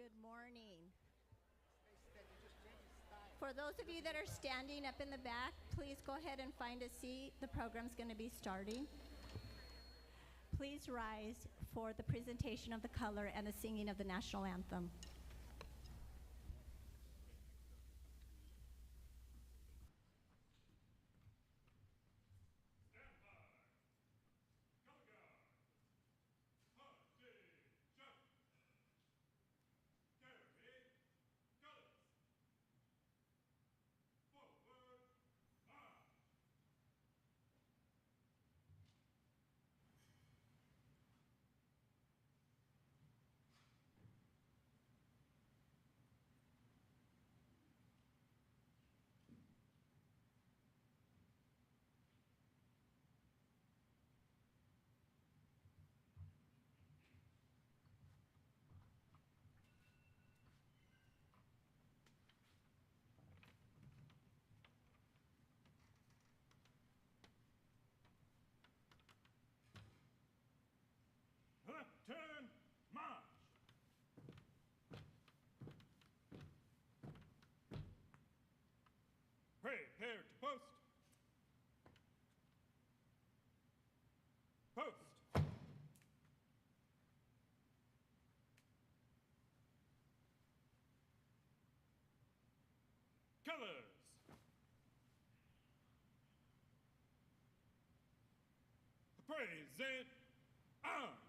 Good morning. For those of you that are standing up in the back, please go ahead and find a seat. The program's going to be starting. Please rise for the presentation of the color and the singing of the national anthem. Turn, march! Prepare to post. Post. Colors. Present arms.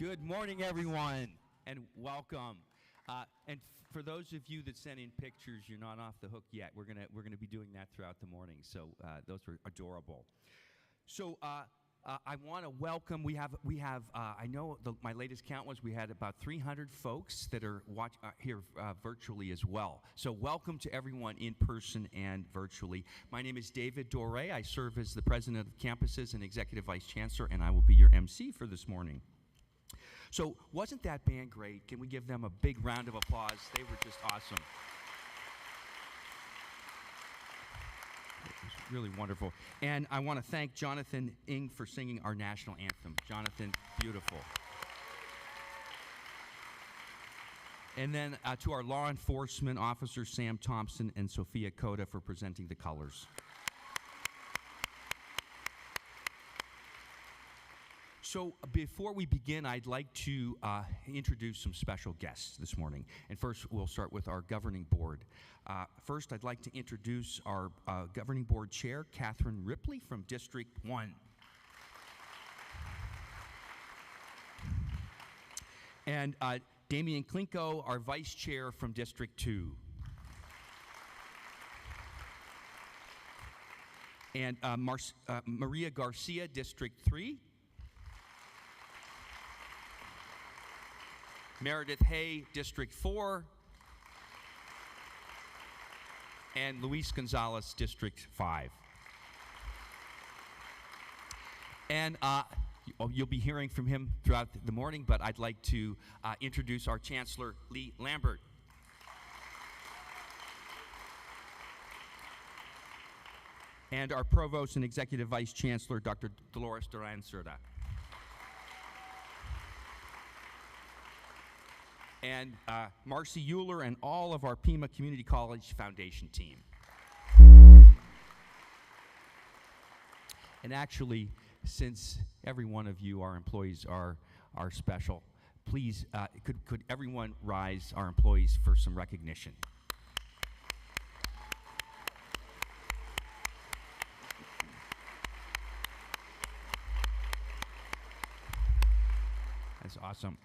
Good morning, everyone, and welcome. For those of you that sent in pictures, you're not off the hook yet. We're gonna be doing that throughout the morning. So those were adorable. So I want to welcome. We have. I know my latest count was we had about 300 folks that are here virtually as well. So welcome to everyone in person and virtually. My name is David Dore. I serve as the president of campuses and executive vice chancellor, and I will be your MC for this morning. So wasn't that band great? Can we give them a big round of applause? They were just awesome. It was really wonderful. And I want to thank Jonathan Ng for singing our national anthem. Jonathan, beautiful. And then to our law enforcement officers, Sam Thompson and Sophia Coda, for presenting the colors. So before we begin, I'd like to introduce some special guests this morning. And first, we'll start with our governing board. First, I'd like to introduce our governing board chair, Catherine Ripley from District 1. And Damian Klinko, our vice chair from District 2. And Maria Garcia, District 3. Meredith Hay, District 4, and Luis Gonzalez, District 5. And you'll be hearing from him throughout the morning, but I'd like to introduce our Chancellor, Lee Lambert. And our Provost and Executive Vice Chancellor, Dr. Dolores Duran-Cerda. And Marcy Euler and all of our Pima Community College Foundation team. And actually, since every one of you, our employees, are special, please, could everyone rise, our employees, for some recognition? That's awesome.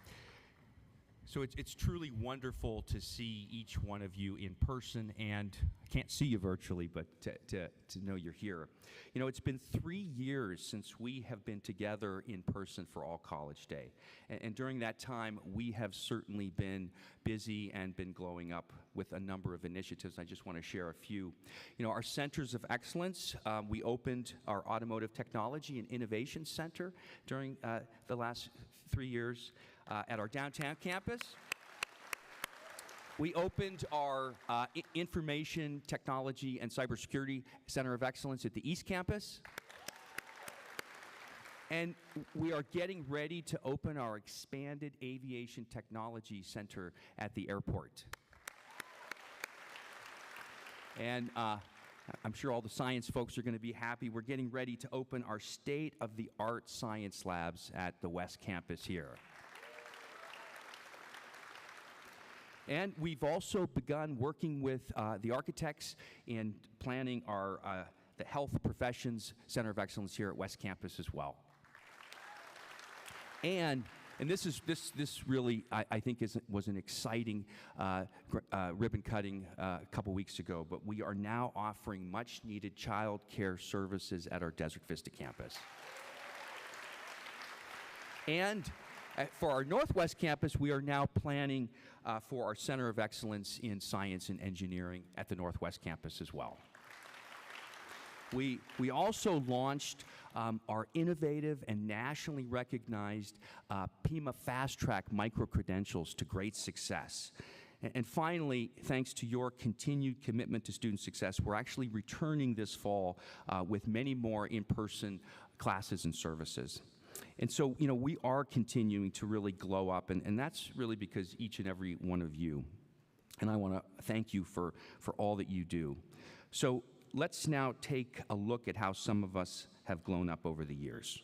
So it's truly wonderful to see each one of you in person, and I can't see you virtually, but to know you're here. You know, it's been 3 years since we have been together in person for All College Day. And during that time, we have certainly been busy and been glowing up with a number of initiatives. I just want to share a few. You know, our centers of excellence, we opened our Automotive Technology and Innovation Center during the last 3 years. At our downtown campus. We opened our Information Technology and Cybersecurity Center of Excellence at the East Campus. And we are getting ready to open our expanded Aviation Technology Center at the airport. And I'm sure all the science folks are going to be happy. We're getting ready to open our state-of-the-art science labs at the West Campus here. And we've also begun working with the architects in planning our the Health Professions Center of Excellence here at West Campus as well. And this really I think was an exciting ribbon cutting a couple weeks ago. But we are now offering much needed child care services at our Desert Vista campus. And for our Northwest campus, we are now planning for our Center of Excellence in Science and Engineering at the Northwest campus as well. We also launched our innovative and nationally recognized Pima Fast Track micro-credentials to great success. And finally, thanks to your continued commitment to student success, we're actually returning this fall with many more in-person classes and services. And so, you know, we are continuing to really glow up, and that's really because each and every one of you. And I want to thank you for all that you do. So let's now take a look at how some of us have grown up over the years.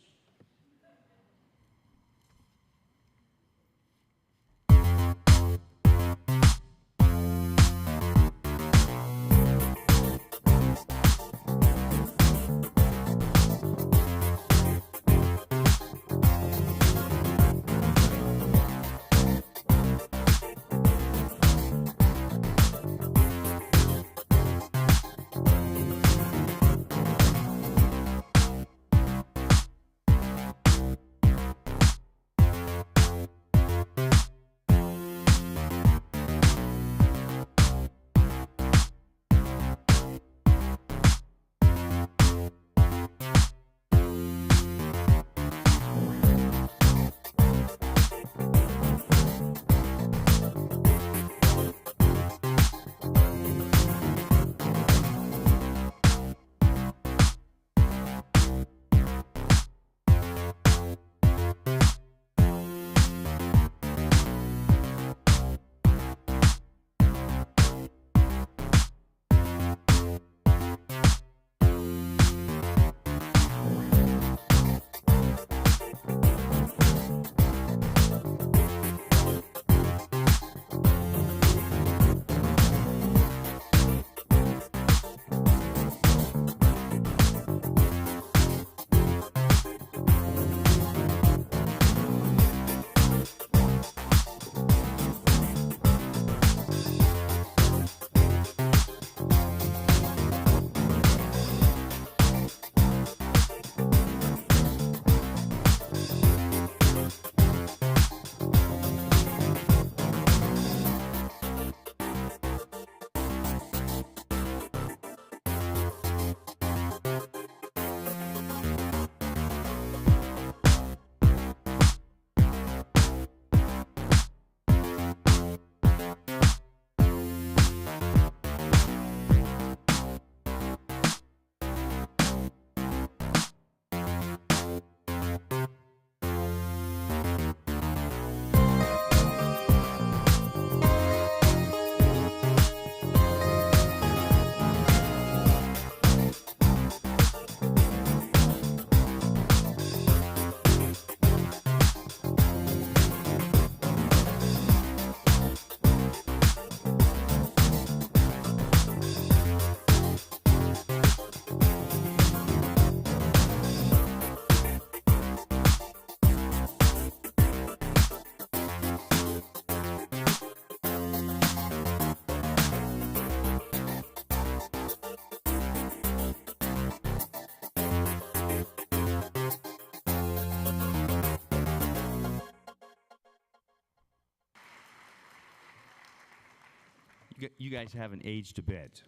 you guys haven't aged a bit.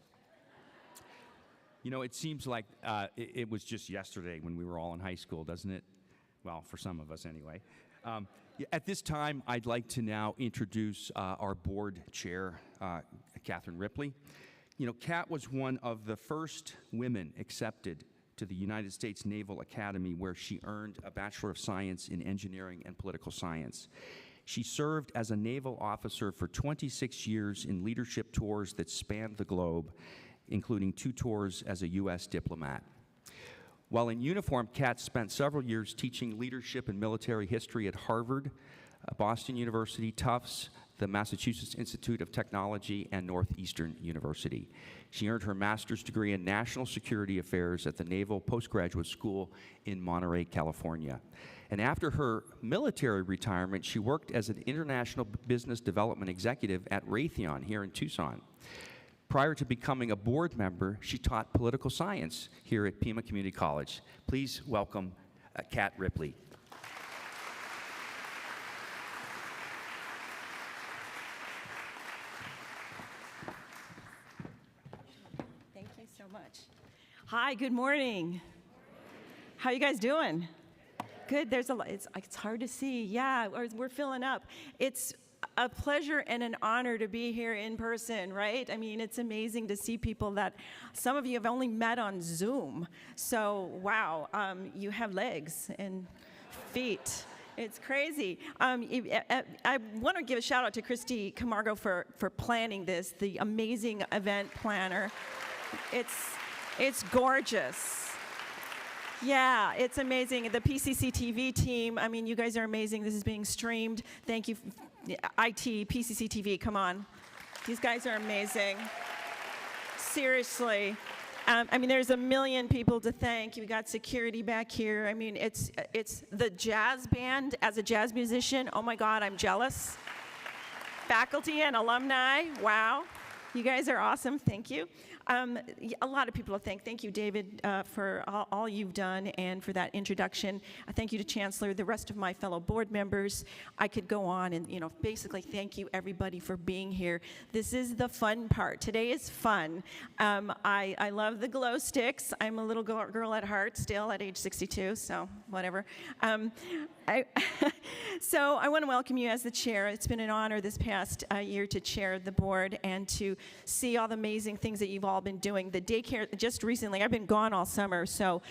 You know, it seems like it was just yesterday when we were all in high school, doesn't it? Well, for some of us anyway. At this time, I'd like to now introduce our board chair, Catherine Ripley. You know, Kat was one of the first women accepted to the United States Naval Academy, where she earned a Bachelor of Science in Engineering and Political Science. She served as a naval officer for 26 years in leadership tours that spanned the globe, including 2 tours as a U.S. diplomat. While in uniform, Kat spent several years teaching leadership and military history at Harvard, Boston University, Tufts, the Massachusetts Institute of Technology, and Northeastern University. She earned her master's degree in National Security Affairs at the Naval Postgraduate School in Monterey, California. And after her military retirement, she worked as an international business development executive at Raytheon here in Tucson. Prior to becoming a board member, she taught political science here at Pima Community College. Please welcome Kat Ripley. Thank you so much. Hi, good morning. How you guys doing? Good. There's a lot. It's hard to see. Yeah, we're filling up. It's a pleasure and an honor to be here in person, right? I mean, it's amazing to see people that some of you have only met on Zoom. So, wow, you have legs and feet. It's crazy. I want to give a shout out to Christy Camargo for planning this, the amazing event planner. It's gorgeous. Yeah, it's amazing. The PCC TV team, I mean, you guys are amazing. This is being streamed. Thank you, IT, PCC TV, come on. These guys are amazing. Seriously. I mean, there's a million people to thank. We got security back here. I mean, it's the jazz band. As a jazz musician, oh my God, I'm jealous. Faculty and alumni, wow. You guys are awesome, thank you. A lot of people to thank. Thank you, David, for all you've done and for that introduction. Thank you to Chancellor, the rest of my fellow board members. I could go on and, you know, basically thank you everybody for being here. This is the fun part. Today is fun. I love the glow sticks. I'm a little girl at heart still at age 62, so whatever. So I want to welcome you as the chair. It's been an honor this past year to chair the board and to see all the amazing things that you've all been doing. The daycare, just recently, I've been gone all summer, so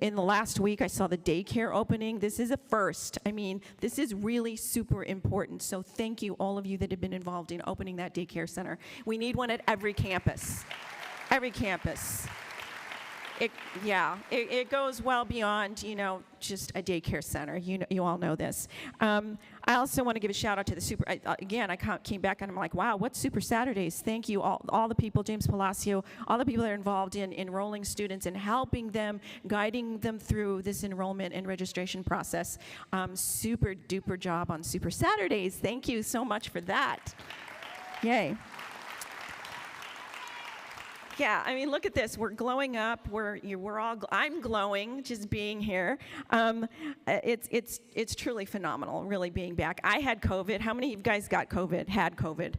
in the last week I saw the daycare opening. This is a first. I mean, this is really super important, so thank you, all of you that have been involved in opening that daycare center. We need one at every campus. Every campus. It goes well beyond, you know, just a daycare center. You all know this. I also want to give a shout out to the Super. Again, I came back and I'm like, wow, what's Super Saturdays? Thank you, all the people, James Palacio, all the people that are involved in enrolling students and helping them, guiding them through this enrollment and registration process. Super duper job on Super Saturdays. Thank you so much for that. Yay. Yeah, I mean, look at this. We're glowing up. I'm glowing just being here. It's truly phenomenal, really being back. I had COVID. How many of you guys got COVID? Had COVID?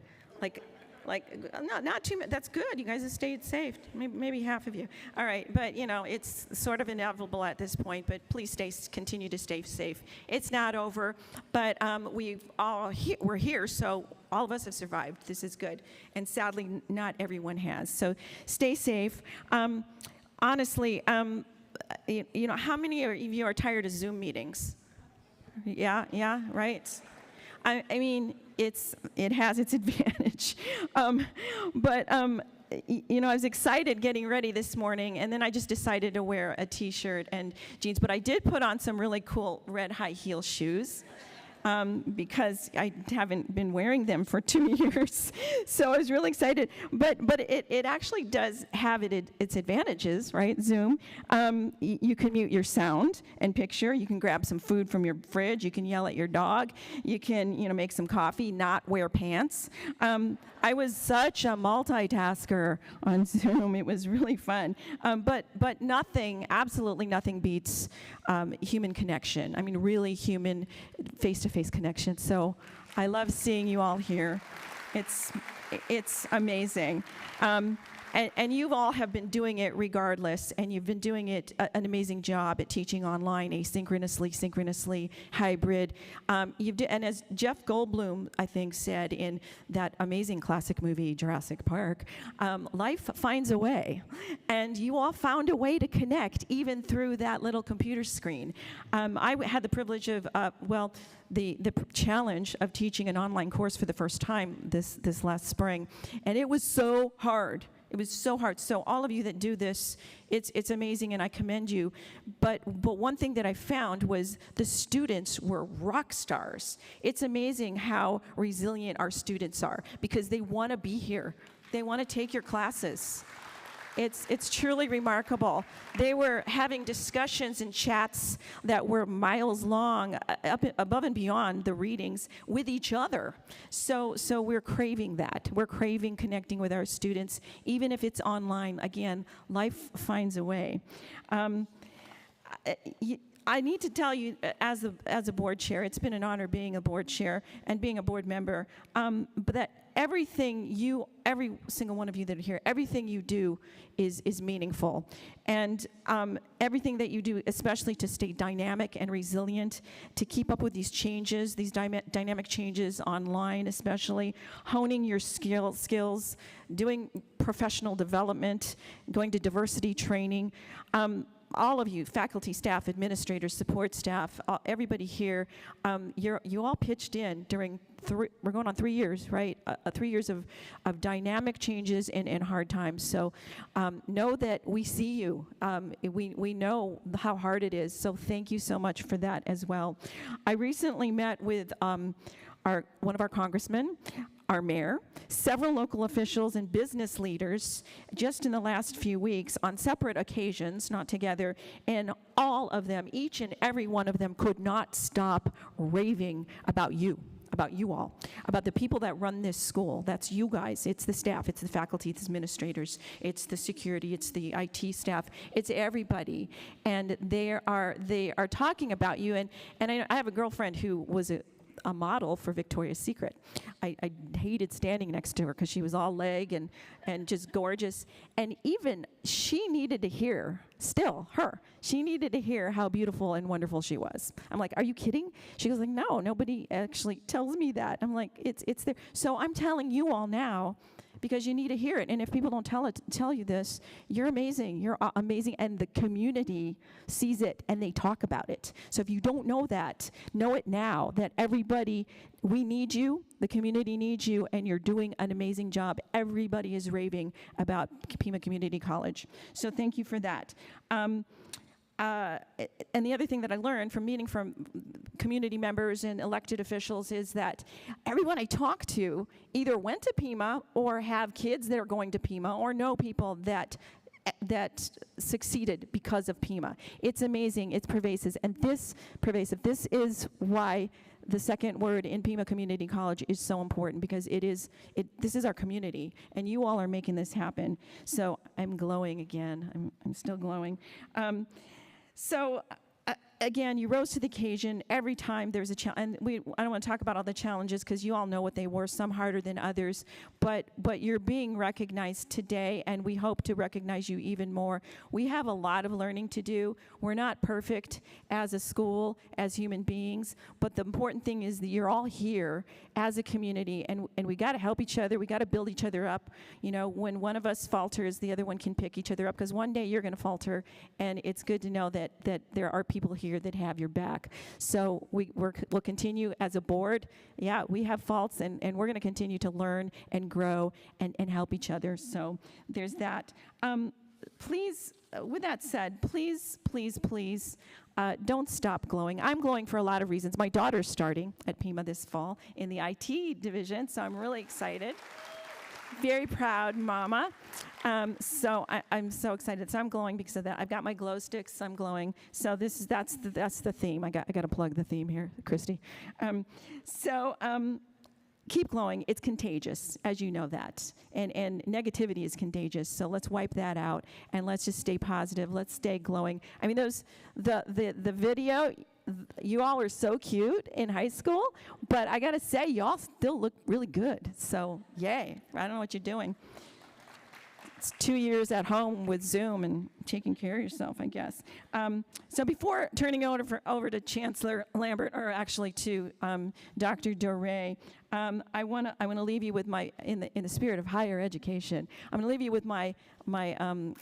Not too much. That's good. You guys have stayed safe. Maybe half of you. All right, but you know, it's sort of inevitable at this point. But please continue to stay safe. It's not over, but we're here, so all of us have survived. This is good, and sadly, not everyone has. So stay safe. Honestly, you know, how many of you are tired of Zoom meetings? Yeah, right. I mean, it has its advantage, but you know, I was excited getting ready this morning, and then I just decided to wear a T-shirt and jeans. But I did put on some really cool red high heel shoes. Because I haven't been wearing them for 2 years. So I was really excited. But it actually does have its advantages, right, Zoom. You can mute your sound and picture. You can grab some food from your fridge. You can yell at your dog. You can, you know, make some coffee, not wear pants. I was such a multitasker on Zoom. It was really fun. But nothing, absolutely nothing beats human connection. I mean, really human face-to-face connection. So I love seeing you all here. It's It's amazing. And you all have been doing it regardless, and you've been doing it an amazing job at teaching online, asynchronously, synchronously, hybrid. And as Jeff Goldblum, I think, said in that amazing classic movie, Jurassic Park, life finds a way. And you all found a way to connect, even through that little computer screen. I had the privilege of, the challenge of teaching an online course for the first time this last spring, and it was so hard. It was so hard. So all of you that do this, it's amazing, and I commend you. But one thing that I found was the students were rock stars. It's amazing how resilient our students are because they want to be here. They want to take your classes. It's truly remarkable. They were having discussions and chats that were miles long, up above and beyond the readings, with each other. So we're craving that. We're craving connecting with our students, even if it's online. Again, life finds a way. I need to tell you, as a board chair, it's been an honor being a board chair and being a board member, but that every single one of you that are here, everything you do is meaningful. And everything that you do, especially to stay dynamic and resilient, to keep up with these changes, these dynamic changes online especially, honing your skills, doing professional development, going to diversity training. All of you, faculty, staff, administrators, support staff, everybody here, you all pitched in during we're going on 3 years, right? 3 years of dynamic changes in hard times. So know that we see you. We know how hard it is. So thank you so much for that as well. I recently met with one of our congressmen, our mayor, several local officials and business leaders just in the last few weeks on separate occasions, not together, and all of them, each and every one of them, could not stop raving about you all, about the people that run this school. That's you guys. It's the staff, it's the faculty, it's the administrators, it's the security, it's the IT staff, it's everybody. And they are talking about you. And I have a girlfriend who was a model for Victoria's Secret. I hated standing next to her because she was all leg and just gorgeous. And even she needed to hear, she needed to hear how beautiful and wonderful she was. I'm like, are you kidding? She goes like, no, nobody actually tells me that. I'm like, it's there. So I'm telling you all now, because you need to hear it. And if people don't tell you this, you're amazing. You're amazing. And the community sees it and they talk about it. So if you don't know that, know it now, that everybody, we need you, the community needs you, and you're doing an amazing job. Everybody is raving about Pima Community College. So thank you for that. And the other thing that I learned from meeting from community members and elected officials is that everyone I talk to either went to Pima or have kids that are going to Pima or know people that succeeded because of Pima. It's amazing. It's pervasive. And this is why the second word in Pima Community College is so important, because this is our community, and you all are making this happen. So I'm glowing again. I'm still glowing. Again, you rose to the occasion every time there's a challenge. And I don't want to talk about all the challenges because you all know what they were, some harder than others. But you're being recognized today, and we hope to recognize you even more. We have a lot of learning to do. We're not perfect as a school, as human beings. But the important thing is that you're all here as a community, and we got to help each other. We got to build each other up. You know, when one of us falters, the other one can pick each other up, because one day you're going to falter, and it's good to know that there are people here that have your back. So we'll continue as a board. Yeah, we have faults, and we're going to continue to learn and grow and help each other. So there's that. Please, with that said, please don't stop glowing. I'm glowing for a lot of reasons. My daughter's starting at Pima this fall in the IT division, so I'm really excited. Very proud mama. So I'm so excited. So I'm glowing because of that. I've got my glow sticks. I'm glowing. So that's the theme. I got to plug the theme here, Christy. Keep glowing. It's contagious, as you know that. And negativity is contagious. So let's wipe that out, and let's just stay positive. Let's stay glowing. I mean, the video, you all were so cute in high school, but I gotta say, y'all still look really good. So, yay. I don't know what you're doing. It's 2 years at home with Zoom and taking care of yourself, I guess. So before turning over to Chancellor Lambert, or actually to Dr. Doré, I want to leave you with my, in the spirit of higher education, I'm going to leave you with my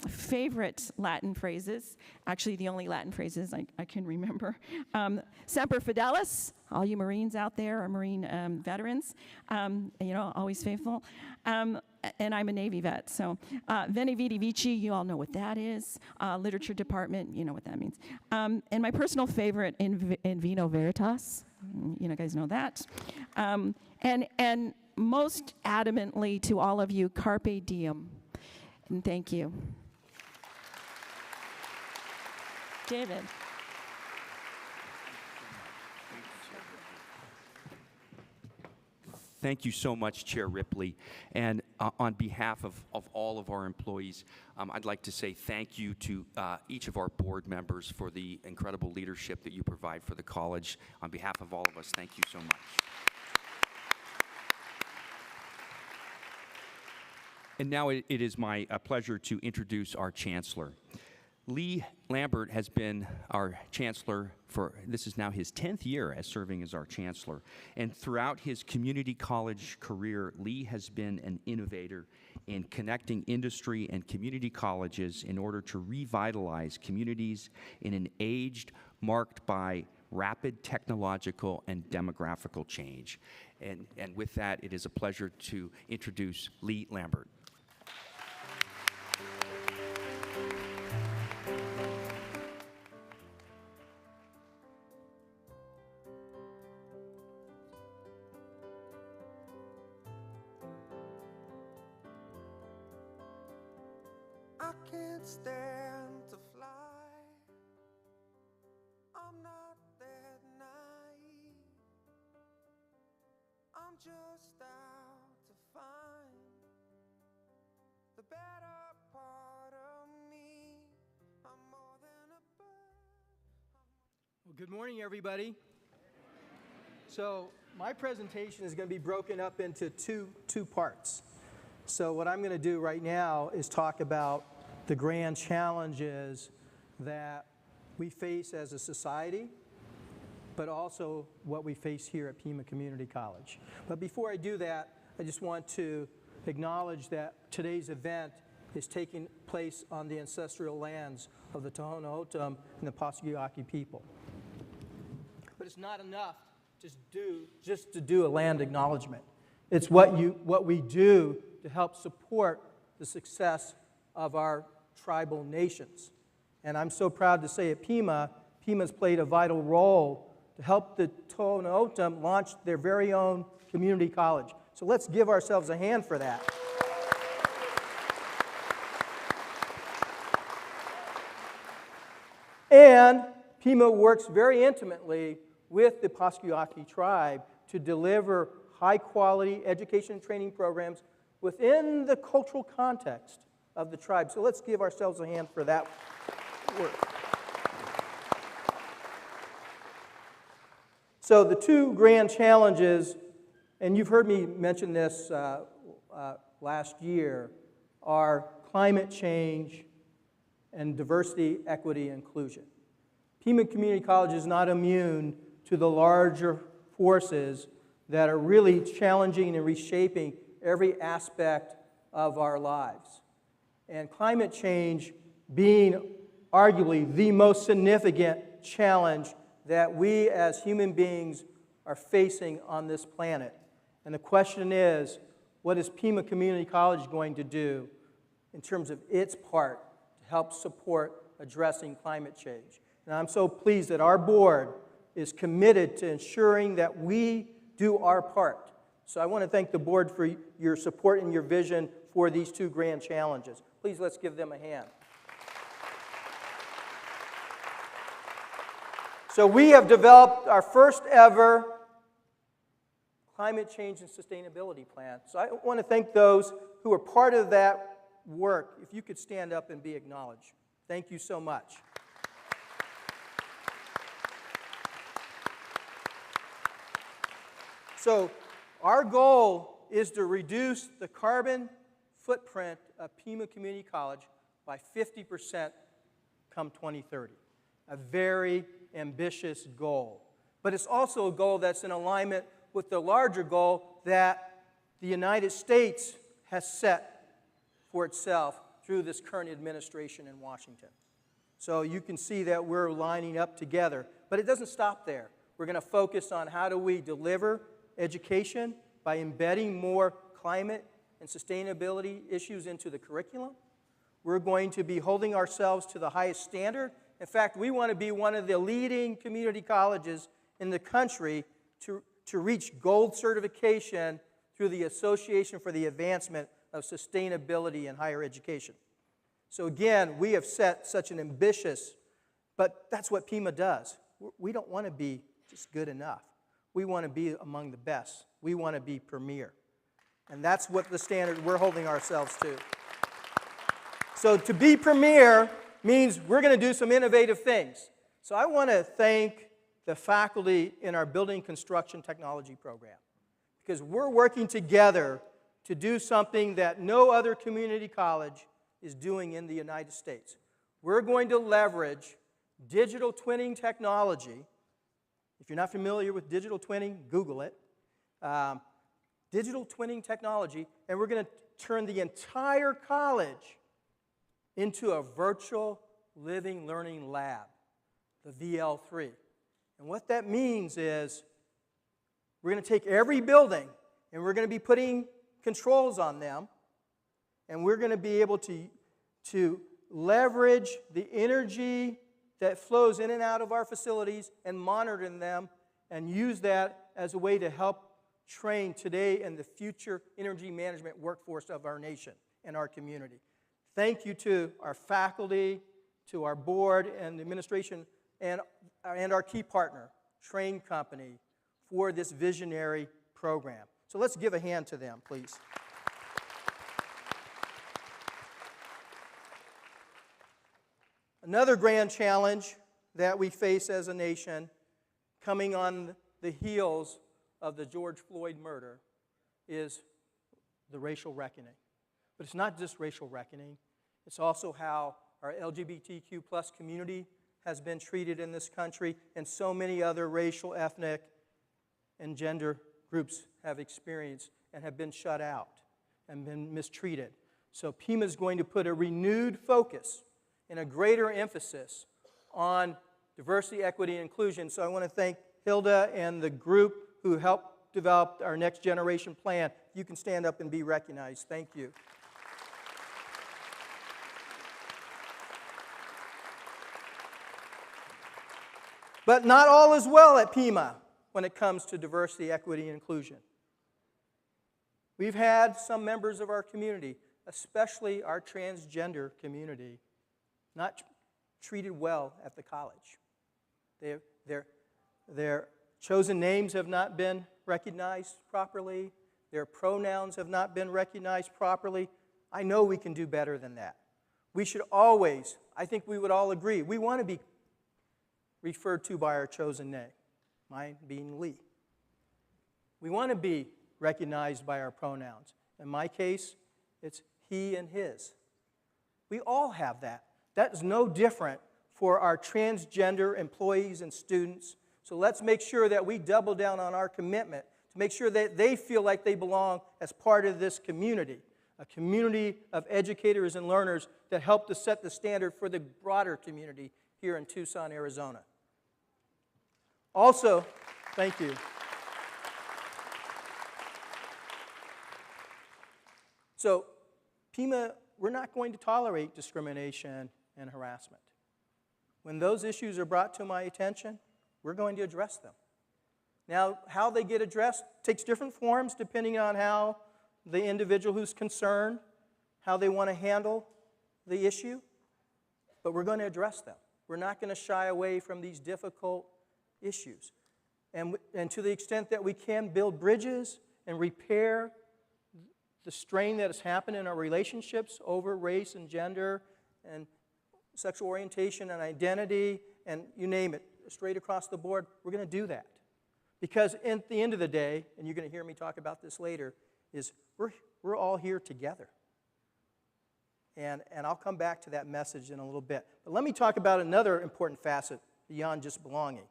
favorite Latin phrases, actually the only Latin phrases I can remember. Semper Fidelis, all you Marines out there, or Marine veterans, always faithful. And I'm a Navy vet, so Veni Vidi Vici, you all know what that is. Literature department, you know what that means. And my personal favorite, in Vino Veritas, you guys know that. And most adamantly to all of you, Carpe Diem, and thank you. David. Thank you so much, Chair Ripley. And on behalf of all of our employees, I'd like to say thank you to each of our board members for the incredible leadership that you provide for the college. On behalf of all of us, thank you so much. And now it is my pleasure to introduce our Chancellor. Lee Lambert has been our Chancellor for, this is now his 10th year as serving as our Chancellor. And throughout his community college career, Lee has been an innovator in connecting industry and community colleges in order to revitalize communities in an age marked by rapid technological and demographical change. And with that, it is a pleasure to introduce Lee Lambert. I can't stand to fly. I'm not that naive. I'm just out to find the better part of me. I'm more than a bird. Well, good morning, everybody. So my presentation is going to be broken up into two parts. So what I'm going to do right now is talk about the grand challenges that we face as a society, but also what we face here at Pima Community College. But before I do that, I just want to acknowledge that today's event is taking place on the ancestral lands of the Tohono O'odham and the Pasquiyaki people. But it's not enough just to do a land acknowledgement. It's what we do to help support the success of our tribal nations. And I'm so proud to say at Pima's played a vital role to help the Tohono O'odham launch their very own community college. So let's give ourselves a hand for that. And Pima works very intimately with the Pasquiyaki tribe to deliver high-quality education and training programs within the cultural context of the tribe. So let's give ourselves a hand for that work. So the two grand challenges, and you've heard me mention this last year, are climate change and diversity, equity, and inclusion. Pima Community College is not immune to the larger forces that are really challenging and reshaping every aspect of our lives. And climate change being arguably the most significant challenge that we as human beings are facing on this planet. And the question is, what is Pima Community College going to do in terms of its part to help support addressing climate change? And I'm so pleased that our board is committed to ensuring that we do our part. So I want to thank the board for your support and your vision for these two grand challenges. Please let's give them a hand. So we have developed our first ever climate change and sustainability plan. So I want to thank those who are part of that work. If you could stand up and be acknowledged. Thank you so much. So our goal is to reduce the carbon footprint of Pima Community College by 50% come 2030. A very ambitious goal. But it's also a goal that's in alignment with the larger goal that the United States has set for itself through this current administration in Washington. So you can see that we're lining up together. But it doesn't stop there. We're going to focus on how do we deliver education by embedding more climate and sustainability issues into the curriculum. We're going to be holding ourselves to the highest standard. In fact, we want to be one of the leading community colleges in the country to reach gold certification through the Association for the Advancement of Sustainability in Higher Education. So again, we have set such an ambitious, but that's what Pima does. We don't want to be just good enough. We want to be among the best. We want to be premier. And that's what the standard we're holding ourselves to. So to be premier means we're going to do some innovative things. So I want to thank the faculty in our building construction technology program, because we're working together to do something that no other community college is doing in the United States. We're going to leverage digital twinning technology. If you're not familiar with digital twinning, Google it. Digital twinning technology, and we're going to turn the entire college into a virtual living learning lab, the VL3. And what that means is we're going to take every building and we're going to be putting controls on them, and we're going to be able to leverage the energy that flows in and out of our facilities and monitor them and use that as a way to help train today and the future energy management workforce of our nation and our community. Thank you to our faculty, to our board and the administration, and our key partner, Train Company, for this visionary program. So let's give a hand to them, please. Another grand challenge that we face as a nation, coming on the heels of the George Floyd murder, is the racial reckoning. But it's not just racial reckoning. It's also how our LGBTQ plus community has been treated in this country, and so many other racial, ethnic, and gender groups have experienced and have been shut out and been mistreated. So Pima is going to put a renewed focus and a greater emphasis on diversity, equity, and inclusion. So I want to thank Hilda and the group who helped develop our next generation plan. You can stand up and be recognized. Thank you. But not all is well at Pima when it comes to diversity, equity, and inclusion. We've had some members of our community, especially our transgender community, not treated well at the college. Their chosen names have not been recognized properly. Their pronouns have not been recognized properly. I know we can do better than that. We should always, I think we would all agree, we want to be referred to by our chosen name, mine being Lee. We want to be recognized by our pronouns. In my case, it's he and his. We all have that. That is no different for our transgender employees and students. So let's make sure that we double down on our commitment to make sure that they feel like they belong as part of this community, a community of educators and learners that help to set the standard for the broader community here in Tucson, Arizona. Also, thank you. So, Pima, we're not going to tolerate discrimination and harassment. When those issues are brought to my attention, we're going to address them. Now, how they get addressed takes different forms depending on how the individual who's concerned, how they want to handle the issue, but we're going to address them. We're not going to shy away from these difficult issues. And to the extent that we can build bridges and repair the strain that has happened in our relationships over race and gender and sexual orientation and identity and you name it, straight across the board, we're going to do that. Because at the end of the day, and you're going to hear me talk about this later, is we're all here together. And I'll come back to that message in a little bit. But let me talk about another important facet beyond just belonging.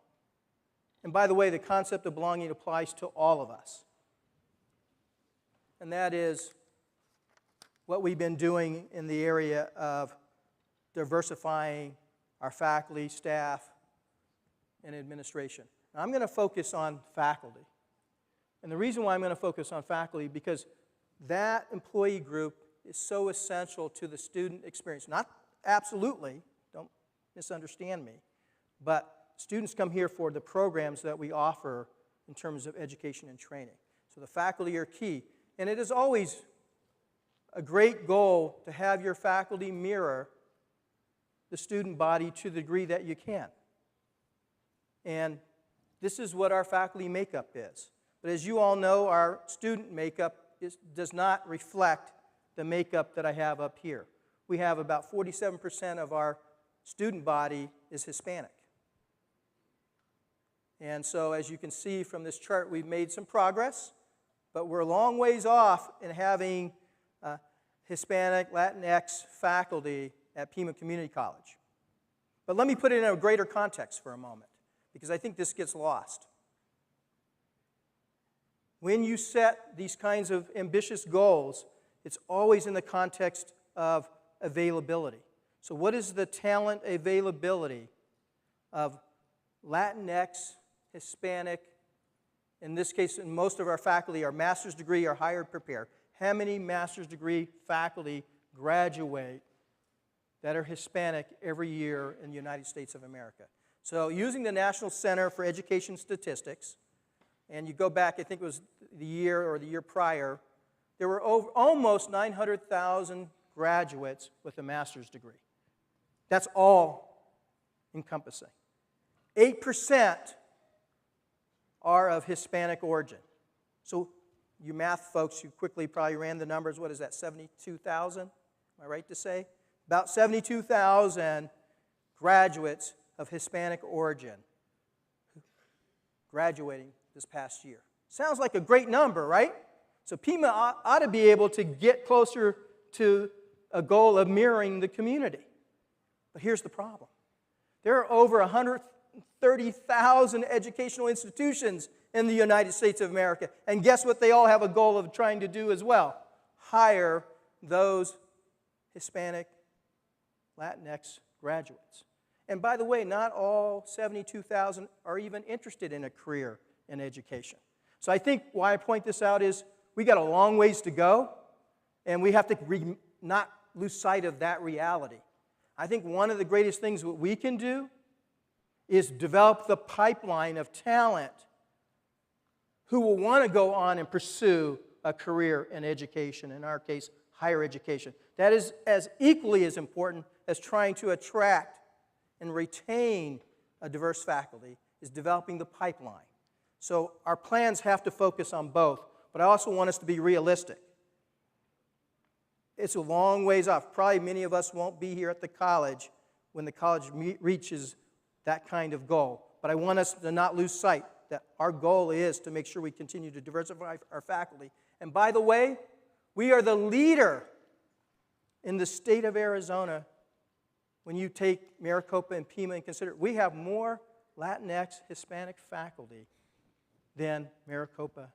And by the way, the concept of belonging applies to all of us. And that is what we've been doing in the area of diversifying our faculty, staff, and administration. Now, I'm going to focus on faculty. And the reason why I'm going to focus on faculty because that employee group is so essential to the student experience. Not absolutely, don't misunderstand me, but students come here for the programs that we offer in terms of education and training. So the faculty are key. And it is always a great goal to have your faculty mirror the student body to the degree that you can. And this is what our faculty makeup is. But as you all know, our student makeup does not reflect the makeup that I have up here. We have about 47% of our student body is Hispanic. And so as you can see from this chart, we've made some progress, but we're a long ways off in having Hispanic, Latinx faculty at Pima Community College. But let me put it in a greater context for a moment, because I think this gets lost. When you set these kinds of ambitious goals, it's always in the context of availability. So what is the talent availability of Latinx, Hispanic, in this case, in most of our faculty are master's degree or higher prepared. How many master's degree faculty graduate that are Hispanic every year in the United States of America? So using the National Center for Education Statistics, and you go back, I think it was the year or the year prior, there were almost 900,000 graduates with a master's degree. That's all encompassing. 8% are of Hispanic origin. So you math folks, you quickly probably ran the numbers. What is that, 72,000? Am I right to say? About 72,000 graduates of Hispanic origin graduating this past year. Sounds like a great number, right? So Pima ought to be able to get closer to a goal of mirroring the community. But here's the problem. There are over 130,000 educational institutions in the United States of America. And guess what they all have a goal of trying to do as well? Hire those Hispanic, Latinx graduates. And by the way, not all 72,000 are even interested in a career in education. So I think why I point this out is we got a long ways to go, and we have to not lose sight of that reality. I think one of the greatest things that we can do is develop the pipeline of talent who will want to go on and pursue a career in education, in our case, higher education. That is as equally as important as trying to attract and retain a diverse faculty, is developing the pipeline. So our plans have to focus on both, but I also want us to be realistic. It's a long ways off. Probably many of us won't be here at the college when the college reaches that kind of goal. But I want us to not lose sight that our goal is to make sure we continue to diversify our faculty. And by the way, we are the leader in the state of Arizona when you take Maricopa and Pima and consider. We have more Latinx, Hispanic faculty than Maricopa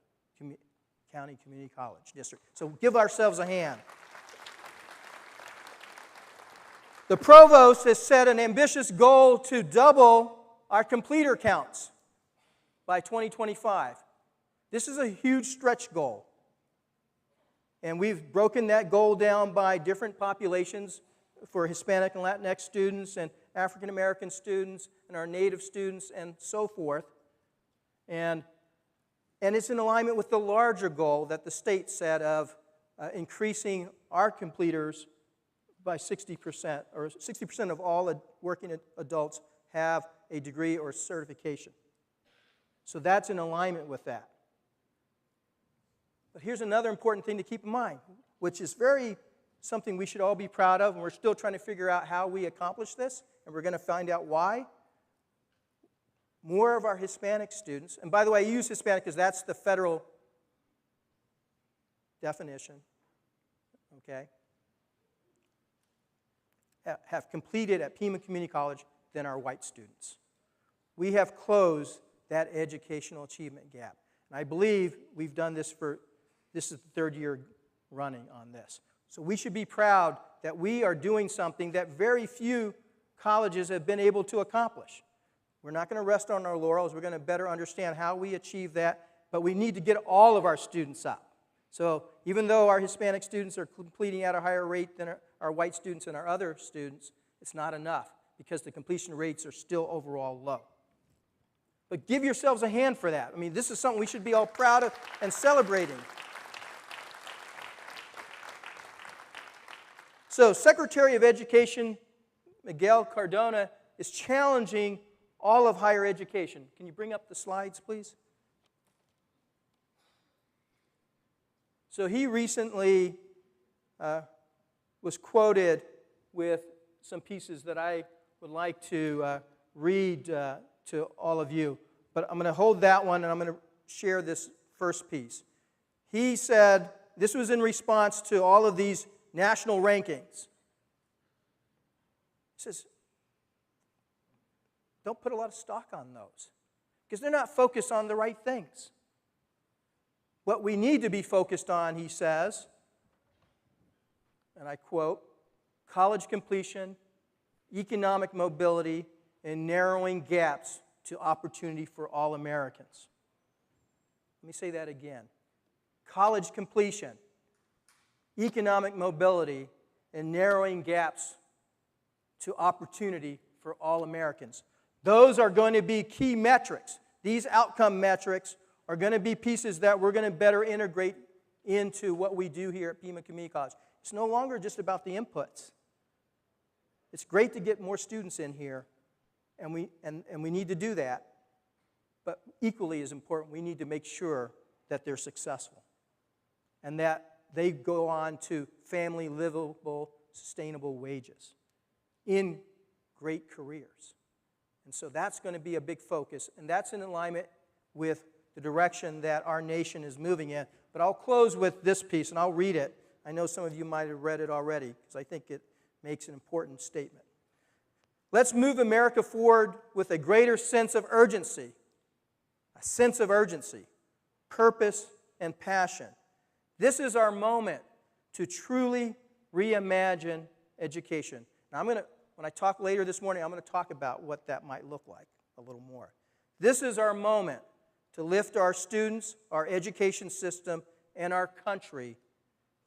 County Community College District. So give ourselves a hand. The provost has set an ambitious goal to double our completer counts by 2025. This is a huge stretch goal. And we've broken that goal down by different populations for Hispanic and Latinx students and African American students and our Native students and so forth. And it's in alignment with the larger goal that the state set of increasing our completers by 60%, or 60% of all working adults have a degree or certification. So that's in alignment with that. But here's another important thing to keep in mind, which is something we should all be proud of, and we're still trying to figure out how we accomplish this, and we're going to find out why. more of our Hispanic students, and by the way, I use Hispanic because that's the federal definition, okay, have completed at Pima Community College than our white students. We have closed that educational achievement gap. And I believe we've done this this is the third year running on this. So we should be proud that we are doing something that very few colleges have been able to accomplish. We're not going to rest on our laurels. We're going to better understand how we achieve that, but we need to get all of our students up. So even though our Hispanic students are completing at a higher rate than our white students and our other students, it's not enough because the completion rates are still overall low. But give yourselves a hand for that. I mean, this is something we should be all proud of and celebrating. So Secretary of Education Miguel Cardona is challenging all of higher education. Can you bring up the slides, please? So he recently was quoted with some pieces that I would like to read to all of you. But I'm going to hold that one and I'm going to share this first piece. He said, this was in response to all of these national rankings. He says, don't put a lot of stock on those because they're not focused on the right things. What we need to be focused on, he says, and I quote, college completion, economic mobility, and narrowing gaps to opportunity for all Americans. Let me say that again. College completion, economic mobility, and narrowing gaps to opportunity for all Americans. Those are going to be key metrics. These outcome metrics are going to be pieces that we're going to better integrate into what we do here at Pima Community College. It's no longer just about the inputs. It's great to get more students in here, and we need to do that. But equally as important, we need to make sure that they're successful and that they go on to family livable, sustainable wages in great careers. And so that's going to be a big focus, and that's in alignment with the direction that our nation is moving in. But I'll close with this piece, and I'll read it. I know some of you might have read it already, because I think it makes an important statement. Let's move America forward with a greater sense of urgency, purpose, and passion. This is our moment to truly reimagine education. Now, when I talk later this morning, I'm going to talk about what that might look like a little more. This is our moment to lift our students, our education system, and our country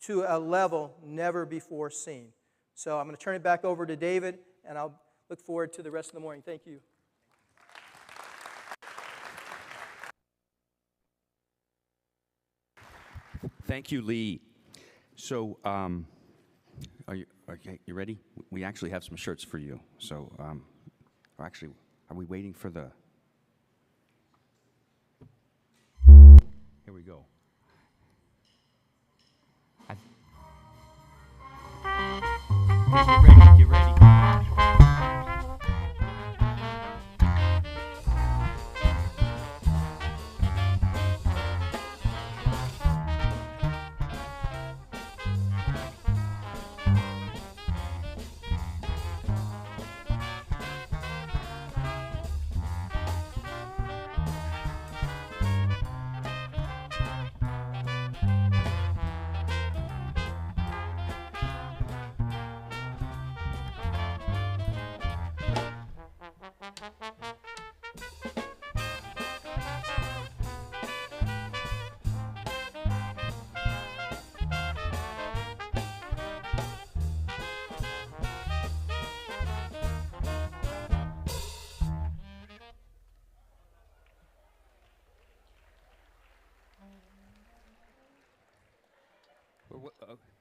to a level never before seen. So I'm going to turn it back over to David, and I'll look forward to the rest of the morning. Thank you. Thank you, Lee. So, are you ready? We actually have some shirts for you. So, actually, are we waiting for the... Here we go. Get ready.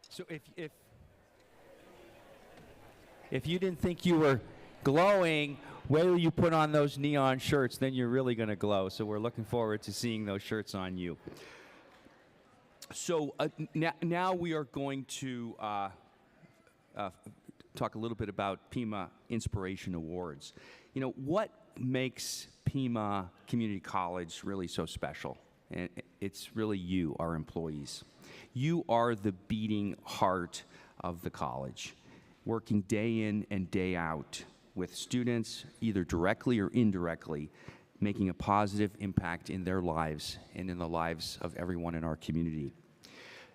So if you didn't think you were glowing, wait till you put on those neon shirts, then you're really going to glow. So we're looking forward to seeing those shirts on you. So now we are going to talk a little bit about Pima Inspiration Awards. You know, what makes Pima Community College really so special? And it's really you, our employees. You are the beating heart of the college, working day in and day out with students, either directly or indirectly, making a positive impact in their lives and in the lives of everyone in our community.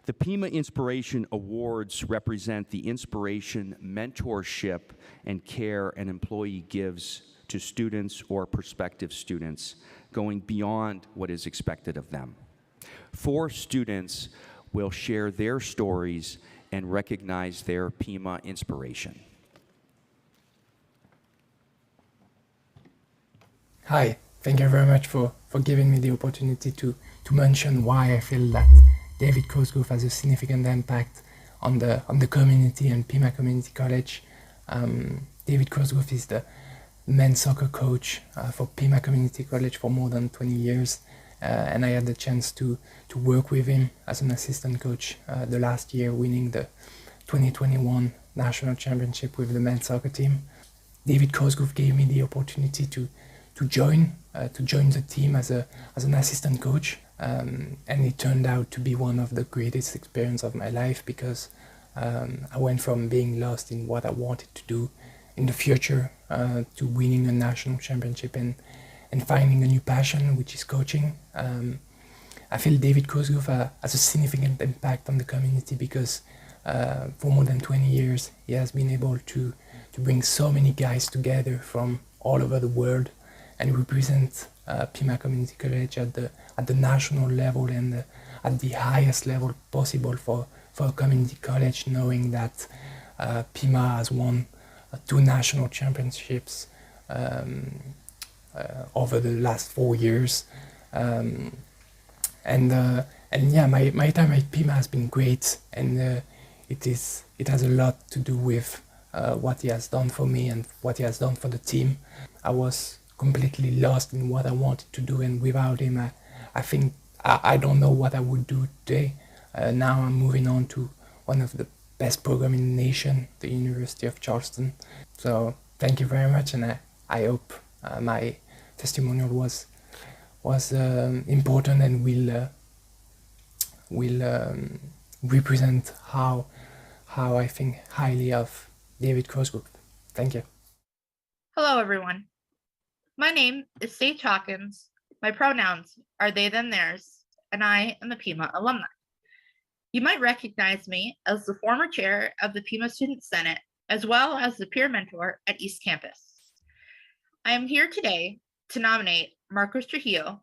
The Pima Inspiration Awards represent the inspiration, mentorship, and care an employee gives to students or prospective students, going beyond what is expected of them. 4 students will share their stories and recognize their Pima inspiration. Hi, thank you very much for giving me the opportunity to mention why I feel that David Cosgrove has a significant impact on the community and Pima Community College. David Cosgrove is the men's soccer coach for Pima Community College for more than 20 years. And I had the chance to work with him as an assistant coach the last year, winning the 2021 national championship with the men's soccer team. David Cosgrove gave me the opportunity to join the team as an assistant coach, and it turned out to be one of the greatest experiences of my life, because I went from being lost in what I wanted to do in the future to winning a national championship and finding a new passion, which is coaching. I feel David Cosgrove has a significant impact on the community, because for more than 20 years he has been able to bring so many guys together from all over the world and represent Pima Community College at the national level and at the highest level possible for a community college, knowing that Pima has won 2 national championships over the last 4 years. And yeah, my time at Pima has been great, and it has a lot to do with what he has done for me and what he has done for the team. I was completely lost in what I wanted to do, and without him I think I don't know what I would do today. Now I'm moving on to one of the best programs in the nation, the University of Charleston. So thank you very much, and I hope my testimonial was important and will represent how I think highly of David Cosgrove. Thank you. Hello, everyone. My name is Sage Hawkins. My pronouns are they, them, theirs, and I am a Pima alumni. You might recognize me as the former chair of the Pima Student Senate, as well as the peer mentor at East Campus. I am here today to nominate Marcos Trujillo,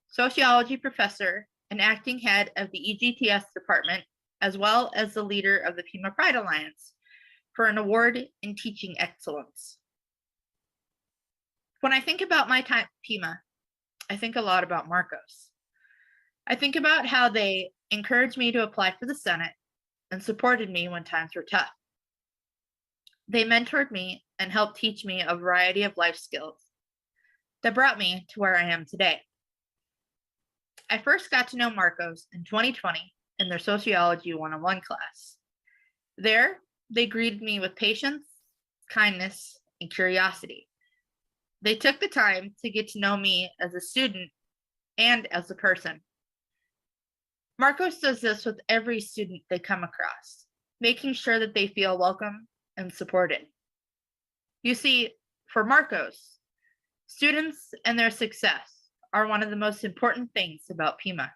sociology professor and acting head of the EGTS department, as well as the leader of the Pima Pride Alliance, for an award in teaching excellence. When I think about my time at Pima, I think a lot about Marcos. I think about how they encouraged me to apply for the Senate and supported me when times were tough. They mentored me and helped teach me a variety of life skills that brought me to where I am today. I first got to know Marcos in 2020 in their Sociology 101 class. There, they greeted me with patience, kindness, and curiosity. They took the time to get to know me as a student and as a person. Marcos does this with every student they come across, making sure that they feel welcome and supported. You see, for Marcos, students and their success are one of the most important things about Pima.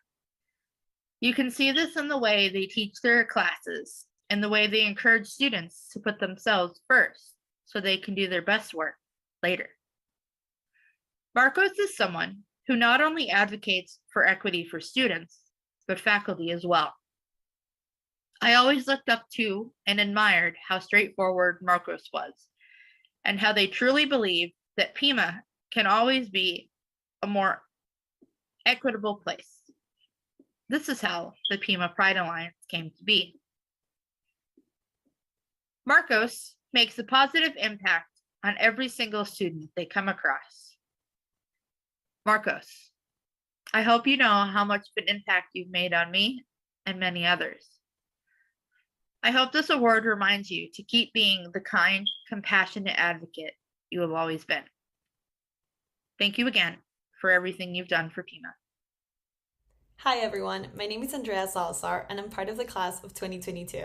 You can see this in the way they teach their classes and the way they encourage students to put themselves first so they can do their best work later. Marcos is someone who not only advocates for equity for students, but faculty as well. I always looked up to and admired how straightforward Marcos was, and how they truly believe that Pima can always be a more equitable place. This is how the Pima Pride Alliance came to be. Marcos makes a positive impact on every single student they come across. Marcos, I hope you know how much of an impact you've made on me and many others. I hope this award reminds you to keep being the kind, compassionate advocate you have always been. Thank you again for everything you've done for Pima. Hi everyone, my name is Andrea Salazar and I'm part of the class of 2022.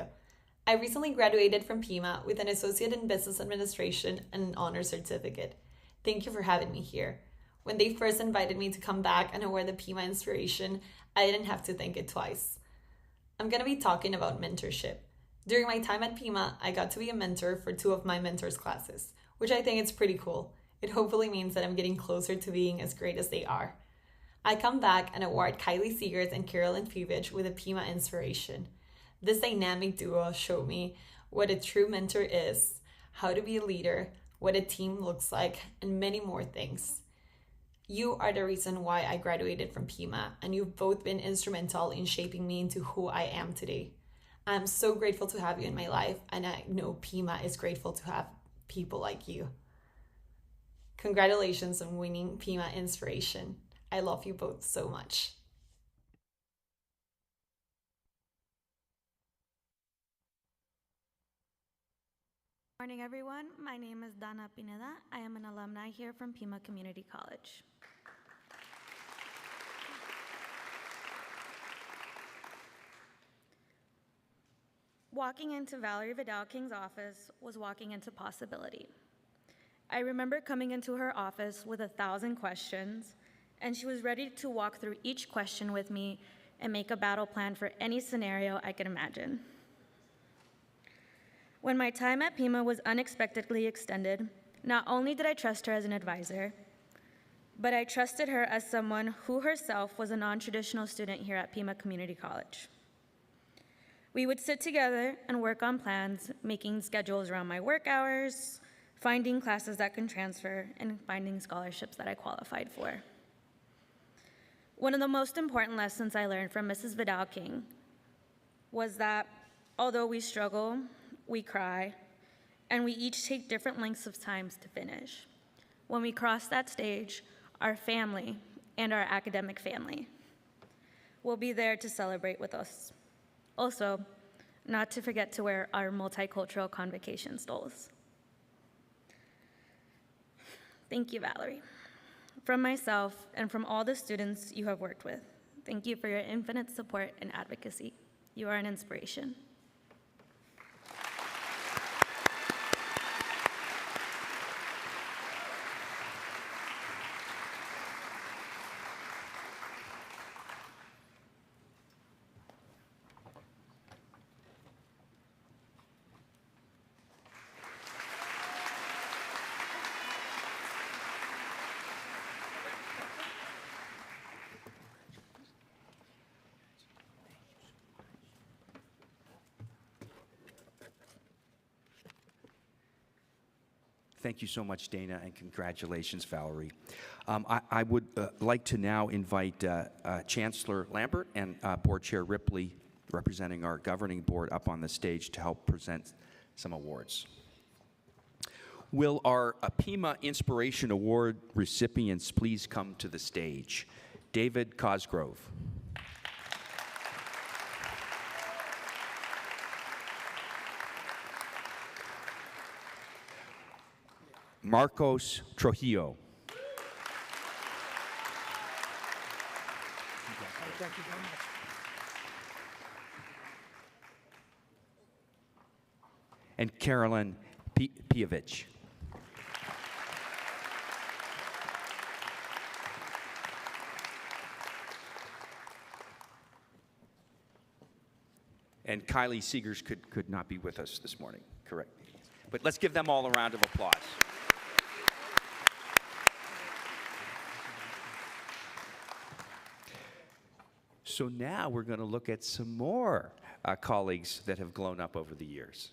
I recently graduated from Pima with an Associate in Business Administration and an Honor Certificate. Thank you for having me here. When they first invited me to come back and award the Pima Inspiration, I didn't have to think it twice. I'm going to be talking about mentorship. During my time at Pima, I got to be a mentor for 2 of my mentors' classes, which I think is pretty cool. It hopefully means that I'm getting closer to being as great as they are. I come back and award Kylie Seegers and Carolyn Fevich with a Pima Inspiration. This dynamic duo showed me what a true mentor is, how to be a leader, what a team looks like, and many more things. You are the reason why I graduated from Pima, and you've both been instrumental in shaping me into who I am today. I'm so grateful to have you in my life, and I know Pima is grateful to have people like you. Congratulations on winning Pima Inspiration. I love you both so much. Morning, everyone. My name is Dana Pineda. I am an alumni here from Pima Community College. Walking into Valerie Vidal King's office was walking into possibility. I remember coming into her office with 1,000 questions, and she was ready to walk through each question with me and make a battle plan for any scenario I could imagine. When my time at Pima was unexpectedly extended, not only did I trust her as an advisor, but I trusted her as someone who herself was a non-traditional student here at Pima Community College. We would sit together and work on plans, making schedules around my work hours, finding classes that can transfer, and finding scholarships that I qualified for. One of the most important lessons I learned from Mrs. Vidal King was that although we struggle, we cry, and we each take different lengths of times to finish. When we cross that stage, our family and our academic family will be there to celebrate with us. Also, not to forget to wear our multicultural convocation stoles. Thank you, Valerie. From myself and from all the students you have worked with, thank you for your infinite support and advocacy. You are an inspiration. Thank you so much, Dana, and congratulations, Valerie. I would like to now invite Chancellor Lambert and Board Chair Ripley, representing our governing board, up on the stage to help present some awards. Will our Pima Inspiration Award recipients please come to the stage? David Cosgrove. Marcos Trujillo. Thank you very much. And Carolyn Pievich. And Kylie Seegers could not be with us this morning, correct? But let's give them all a round of applause. So now we're going to look at some more colleagues that have grown up over the years.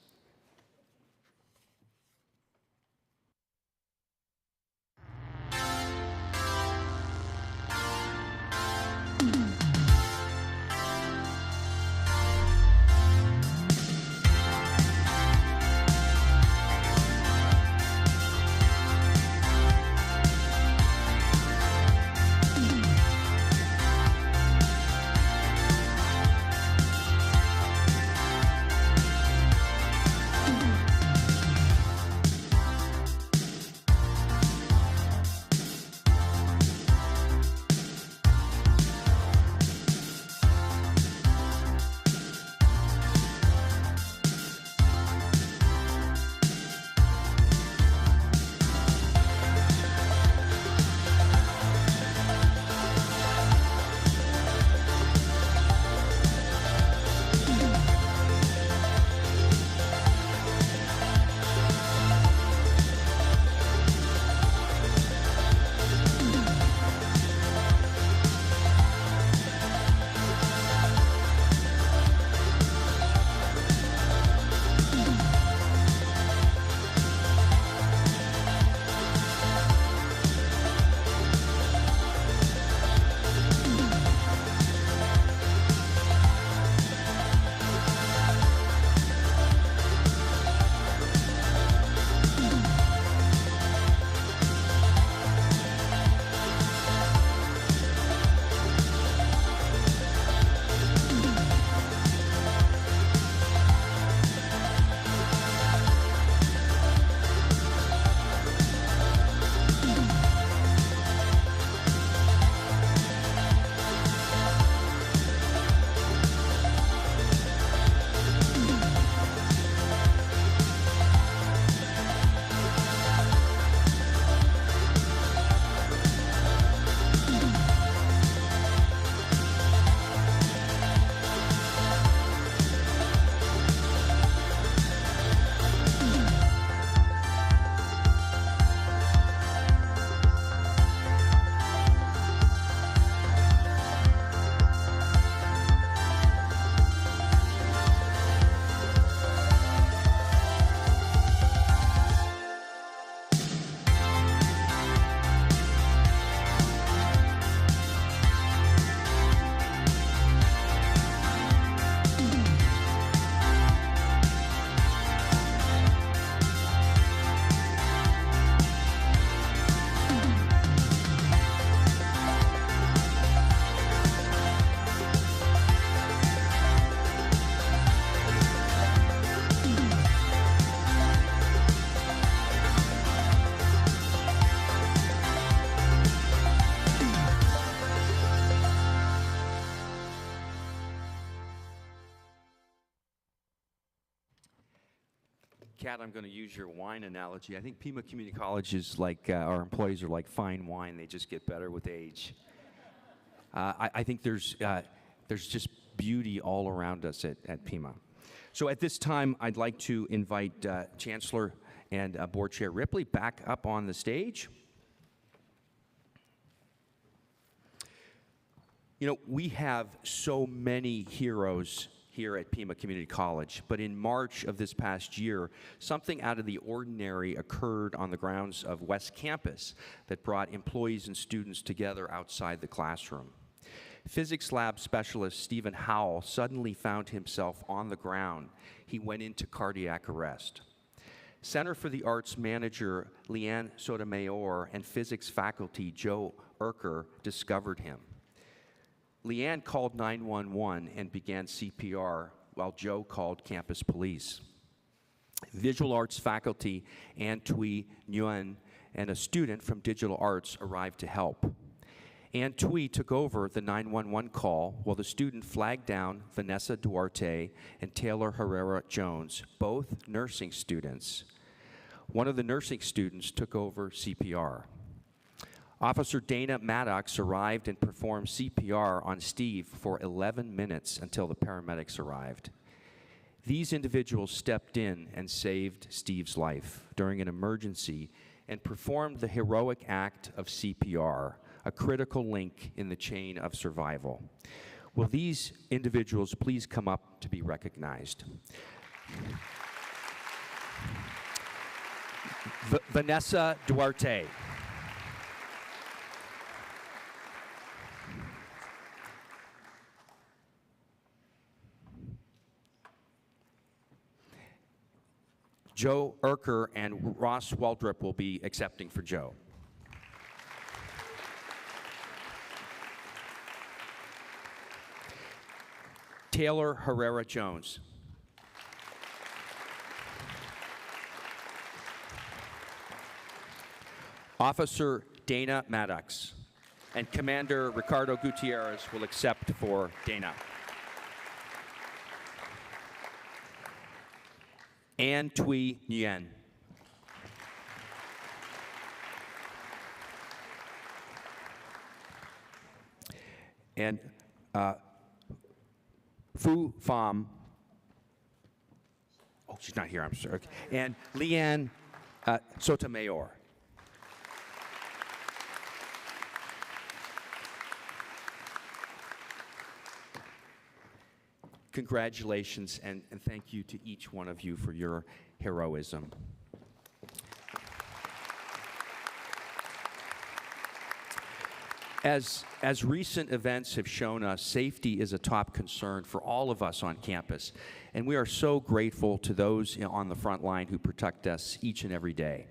Kat, I'm going to use your wine analogy. I think Pima Community College is like, our employees are like fine wine. They just get better with age. I think there's just beauty all around us at Pima. So at this time, I'd like to invite Chancellor and Board Chair Ripley back up on the stage. You know, we have so many heroes here at Pima Community College, but in March of this past year, something out of the ordinary occurred on the grounds of West Campus that brought employees and students together outside the classroom. Physics lab specialist Stephen Howell suddenly found himself on the ground. He went into cardiac arrest. Center for the Arts manager Leanne Sotomayor and physics faculty Joe Erker discovered him. Leanne called 911 and began CPR while Joe called campus police. Visual arts faculty Ann Thuy Nguyen and a student from digital arts arrived to help. Ann Thuy took over the 911 call while the student flagged down Vanessa Duarte and Taylor Herrera Jones, both nursing students. One of the nursing students took over CPR. Officer Dana Maddox arrived and performed CPR on Steve for 11 minutes until the paramedics arrived. These individuals stepped in and saved Steve's life during an emergency and performed the heroic act of CPR, a critical link in the chain of survival. Will these individuals please come up to be recognized? Vanessa Duarte. Joe Erker and Ross Waldrop will be accepting for Joe. Taylor Herrera Jones. Officer Dana Maddox and Commander Ricardo Gutierrez will accept for Dana. Ann Thuy Nguyen. And Phu Pham. Oh, she's not here, I'm sorry. Okay. And Leanne Sotomayor. Congratulations, and thank you to each one of you for your heroism. As recent events have shown us, safety is a top concern for all of us on campus, and we are so grateful to those on the front line who protect us each and every day.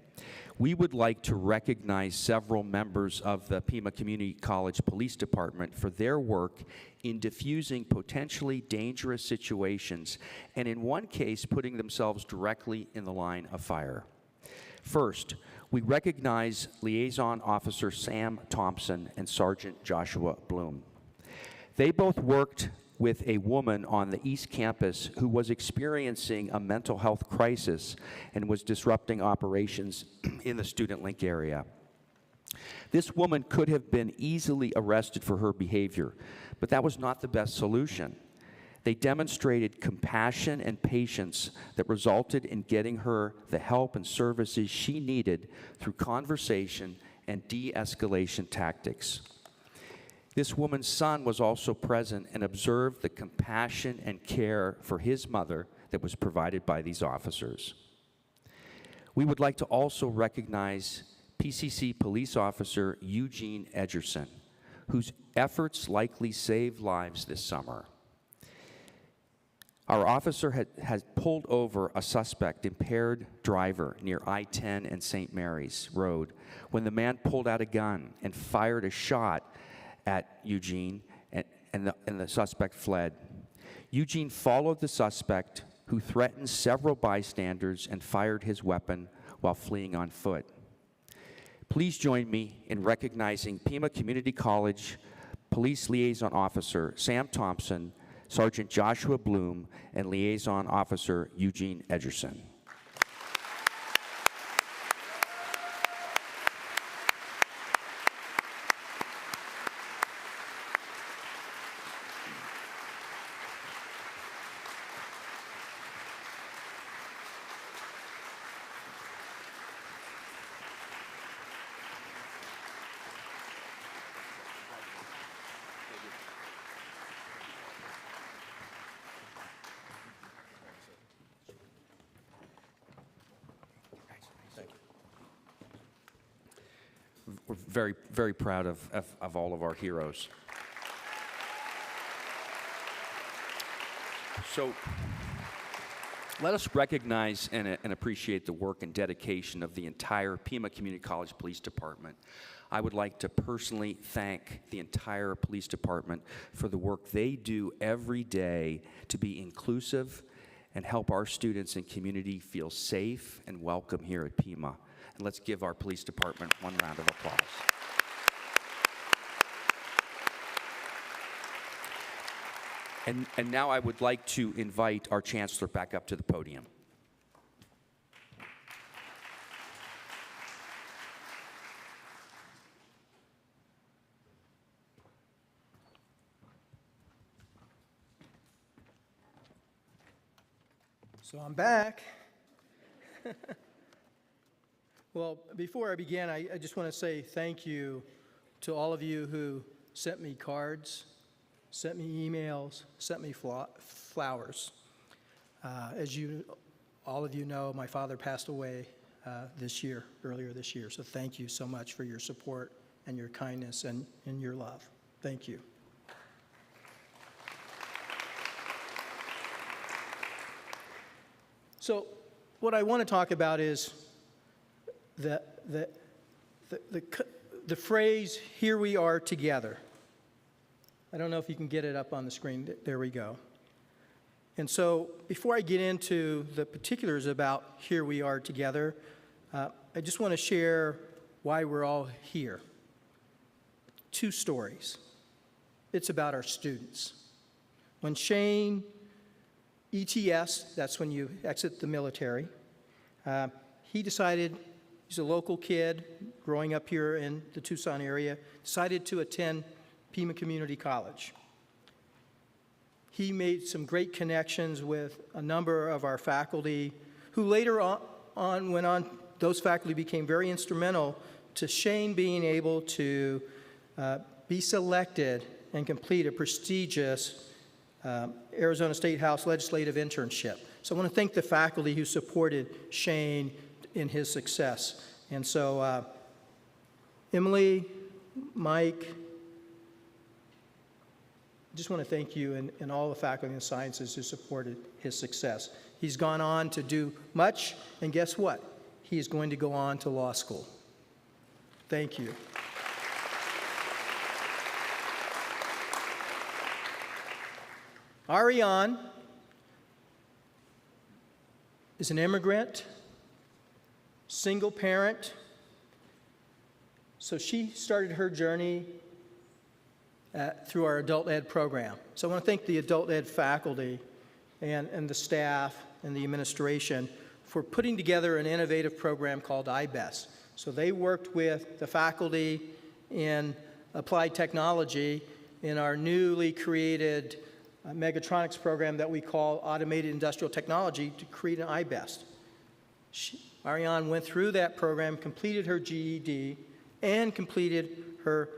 We would like to recognize several members of the Pima Community College Police Department for their work in diffusing potentially dangerous situations, and in one case, putting themselves directly in the line of fire. First, we recognize Liaison Officer Sam Thompson and Sergeant Joshua Bloom. They both worked with a woman on the East Campus who was experiencing a mental health crisis and was disrupting operations in the Student Link area. This woman could have been easily arrested for her behavior, but that was not the best solution. They demonstrated compassion and patience that resulted in getting her the help and services she needed through conversation and de-escalation tactics. This woman's son was also present and observed the compassion and care for his mother that was provided by these officers. We would like to also recognize PCC Police Officer Eugene Edgerson, whose efforts likely saved lives this summer. Our officer had pulled over a suspect impaired driver near I-10 and St. Mary's Road when the man pulled out a gun and fired a shot at Eugene, and the suspect fled. Eugene followed the suspect, who threatened several bystanders and fired his weapon while fleeing on foot. Please join me in recognizing Pima Community College Police Liaison Officer Sam Thompson, Sergeant Joshua Bloom, and Liaison Officer Eugene Edgerson. we're very, very proud of all of our heroes. So let us recognize and appreciate the work and dedication of the entire Pima Community College Police Department. I would like to personally thank the entire police department for the work they do every day to be inclusive and help our students and community feel safe and welcome here at Pima. And let's give our police department one round of applause. And now I would like to invite our chancellor back up to the podium. So I'm back. Well, before I begin, I just want to say thank you to all of you who sent me cards, sent me emails, sent me flowers. As all of you know, my father passed away earlier this year. So thank you so much for your support and your kindness and your love. Thank you. So what I want to talk about is the phrase, "Here we are together." I don't know if you can get it up on the screen. There we go. And so before I get into the particulars about "Here we are together," I just want to share why we're all here. 2 stories. It's about our students. When Shane, ETS, that's when you exit the military, he decided, he's a local kid growing up here in the Tucson area, decided to attend Pima Community College. He made some great connections with a number of our faculty who later on went on, those faculty became very instrumental to Shane being able to be selected and complete a prestigious Arizona State House legislative internship. So I want to thank the faculty who supported Shane in his success. And so Emily, Mike, I just want to thank you and all the faculty and sciences who supported his success. He's gone on to do much, and guess what? He is going to go on to law school. Thank you. Ariane is an immigrant, single parent. So she started her journey through our adult ed program. So I want to thank the adult ed faculty and the staff and the administration for putting together an innovative program called iBest. So they worked with the faculty in applied technology in our newly created Megatronics program that we call Automated Industrial Technology to create an iBest. Ariane went through that program, completed her GED, and completed her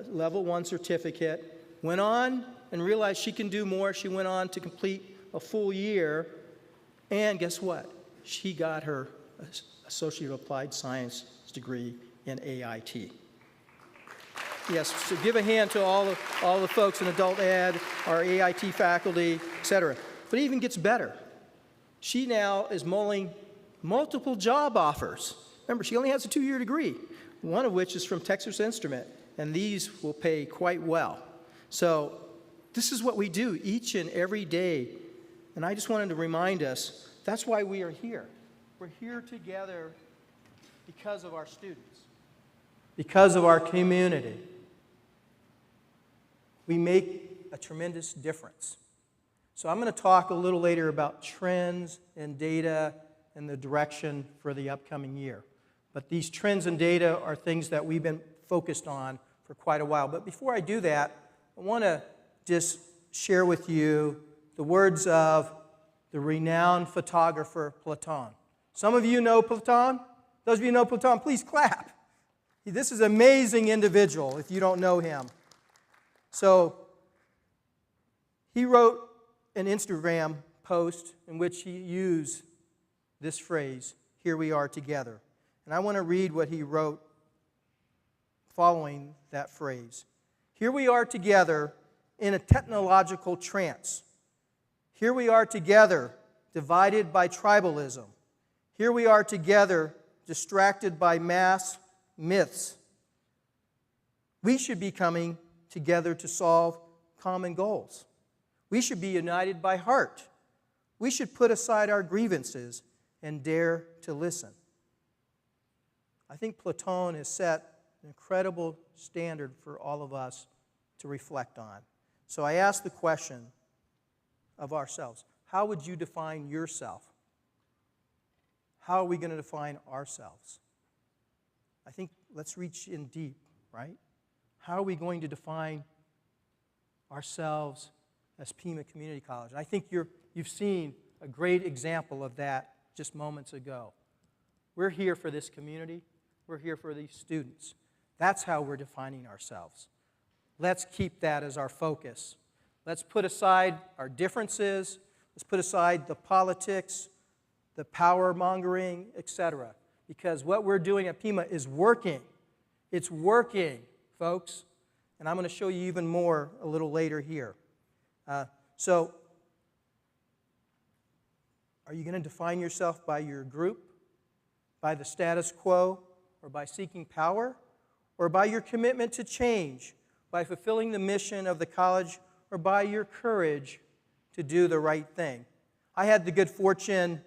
level 1 certificate, went on and realized she can do more. She went on to complete a full year, and guess what? She got her Associate of Applied Science degree in AIT. Yes, so give a hand to all the folks in adult ed, our AIT faculty, et cetera. But it even gets better. She now is mulling multiple job offers. Remember, she only has a 2-year degree, one of which is from Texas Instrument, and these will pay quite well. So this is what we do each and every day. And I just wanted to remind us, that's why we are here. We're here together because of our students, because of our community. We make a tremendous difference. So I'm going to talk a little later about trends and data and the direction for the upcoming year. But these trends and data are things that we've been focused on for quite a while. But before I do that, I want to just share with you the words of the renowned photographer Platon. Some of you know Platon. Those of you who know Platon, please clap. This is an amazing individual if you don't know him. So he wrote an Instagram post in which he used this phrase, "Here we are together." And I want to read what he wrote following that phrase. Here we are together in a technological trance. Here we are together divided by tribalism. Here we are together distracted by mass myths. We should be coming together to solve common goals. We should be united by heart. We should put aside our grievances and dare to listen. I think Platon has set an incredible standard for all of us to reflect on. So I ask the question of ourselves, how would you define yourself? How are we going to define ourselves? I think let's reach in deep, right? How are we going to define ourselves as Pima Community College? And I think you've seen a great example of that just moments ago. We're here for this community. We're here for these students. That's how we're defining ourselves. Let's keep that as our focus. Let's put aside our differences. Let's put aside the politics, the power-mongering, etc. Because what we're doing at Pima is working. It's working, folks. And I'm going to show you even more a little later here. So, are you going to define yourself by your group, by the status quo, or by seeking power, or by your commitment to change, by fulfilling the mission of the college, or by your courage to do the right thing? I had the good fortune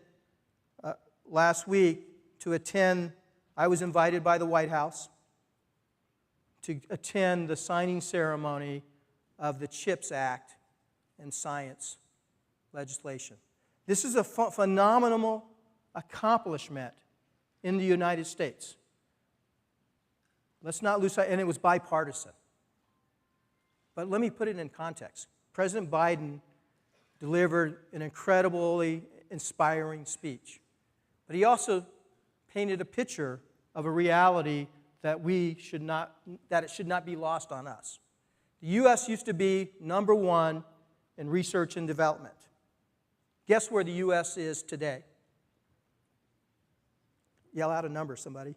last week to attend, I was invited by the White House to attend the signing ceremony of the CHIPS Act and science legislation. This is a phenomenal accomplishment in the United States. Let's not lose sight, and it was bipartisan. But let me put it in context. President Biden delivered an incredibly inspiring speech. But he also painted a picture of a reality that it should not be lost on us. The U.S. used to be number one in research and development. Guess where the U.S. is today? Yell out a number, somebody.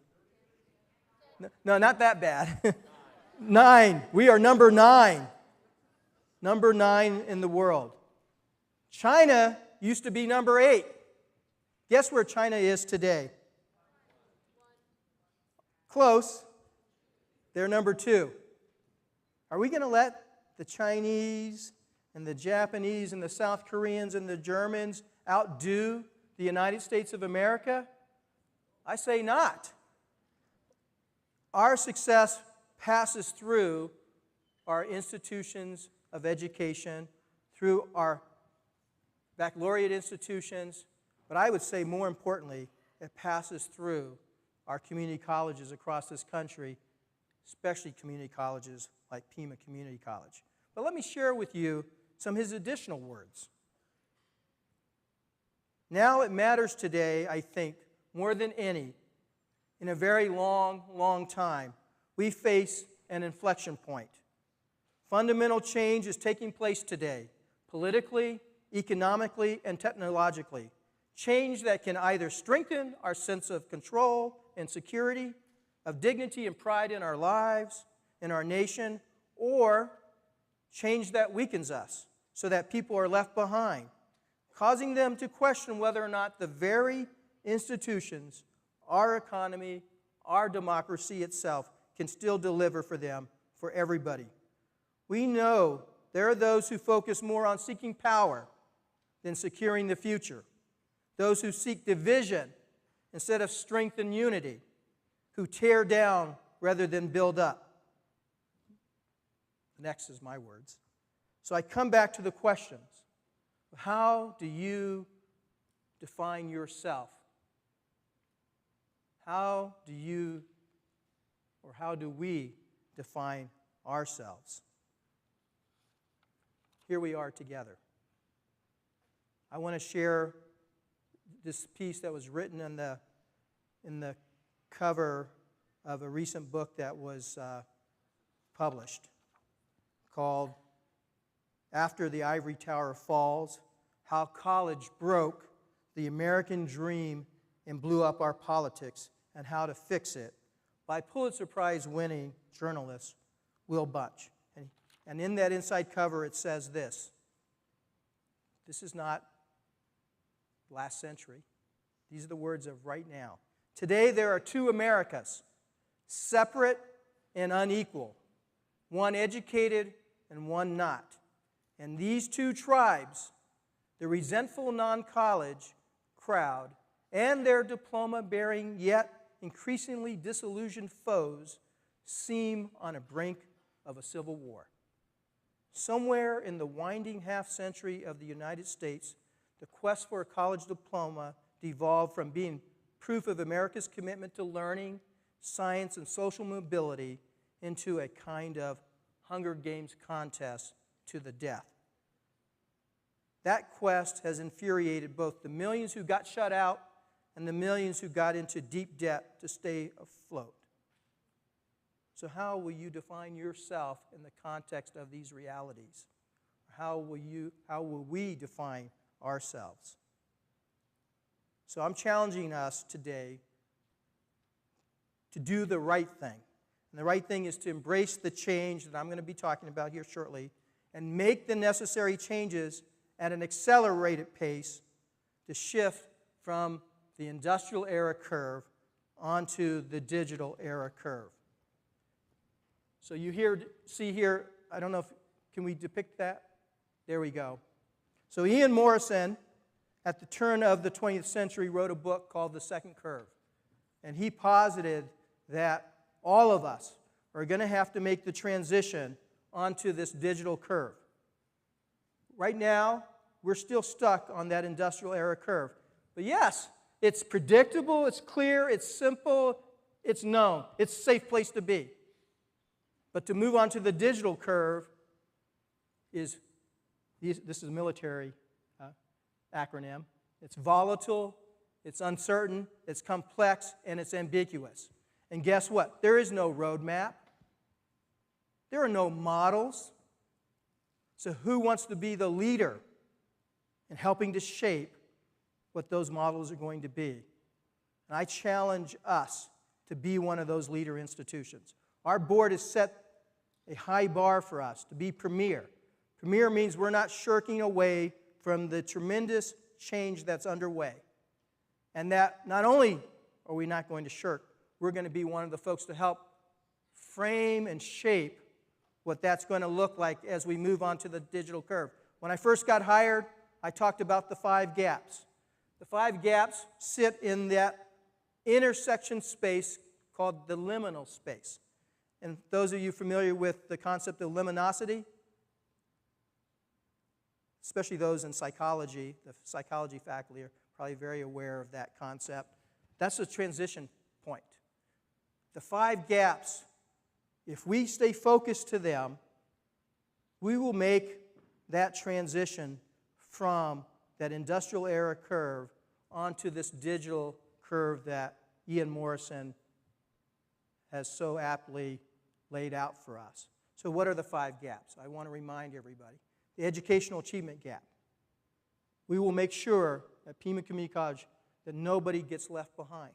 No, not that bad. 9. We are number 9. Number 9 in the world. China used to be number 8. Guess where China is today? Close. They're number 2. Are we going to let the Chinese and the Japanese and the South Koreans and the Germans outdo the United States of America? I say not. Our success passes through our institutions of education, through our baccalaureate institutions, but I would say more importantly, it passes through our community colleges across this country, especially community colleges like Pima Community College. But let me share with you some of his additional words. Now it matters today, I think, more than any, in a very long, long time, we face an inflection point. Fundamental change is taking place today, politically, economically, and technologically. Change that can either strengthen our sense of control and security, of dignity and pride in our lives, in our nation, or change that weakens us so that people are left behind, causing them to question whether or not the very institutions, our economy, our democracy itself can still deliver for them, for everybody. We know there are those who focus more on seeking power than securing the future, those who seek division instead of strength and unity, who tear down rather than build up. Next is my words. So I come back to the questions. How do you define yourself? How do you, or how do we define ourselves? Here we are together. I want to share this piece that was written in the cover of a recent book that was published called After the Ivory Tower Falls, How College Broke the American Dream and Blew Up Our Politics, and How to Fix It, by Pulitzer Prize winning journalist Will Bunch. And in that inside cover it says this. This is not last century. These are the words of right now. Today there are two Americas, separate and unequal, one educated and one not. And these two tribes, the resentful non-college crowd and their diploma-bearing yet increasingly disillusioned foes, seem on a brink of a civil war. Somewhere in the winding half-century of the United States, the quest for a college diploma devolved from being proof of America's commitment to learning, science, and social mobility into a kind of Hunger Games contest to the death. That quest has infuriated both the millions who got shut out and the millions who got into deep debt to stay afloat. So how will you define yourself in the context of these realities? How will we define ourselves? So I'm challenging us today to do the right thing. And the right thing is to embrace the change that I'm going to be talking about here shortly and make the necessary changes at an accelerated pace to shift from the industrial era curve onto the digital era curve. So you see here, I don't know if, can we depict that? There we go. So Ian Morrison, at the turn of the 20th century, wrote a book called The Second Curve. And he posited that all of us are going to have to make the transition onto this digital curve. Right now, we're still stuck on that industrial era curve. But yes, it's predictable, it's clear, it's simple, it's known, it's a safe place to be. But to move on to the digital curve this is a military acronym. It's volatile, it's uncertain, it's complex, and it's ambiguous. And guess what? There is no roadmap. There are no models. So who wants to be the leader in helping to shape what those models are going to be? And I challenge us to be one of those leader institutions. Our board has set a high bar for us to be premier. Premier means we're not shirking away from the tremendous change that's underway. And that not only are we not going to shirk, we're going to be one of the folks to help frame and shape what that's going to look like as we move on to the digital curve. When I first got hired, I talked about the 5 gaps. The 5 gaps sit in that intersection space called the liminal space. And those of you familiar with the concept of luminosity, especially those in psychology, the psychology faculty are probably very aware of that concept. That's a transition point. The 5 gaps, if we stay focused to them, we will make that transition from that industrial era curve onto this digital curve that Ian Morrison has so aptly laid out for us. So what are the 5 gaps? I want to remind everybody. The educational achievement gap. We will make sure at Pima Community College that nobody gets left behind.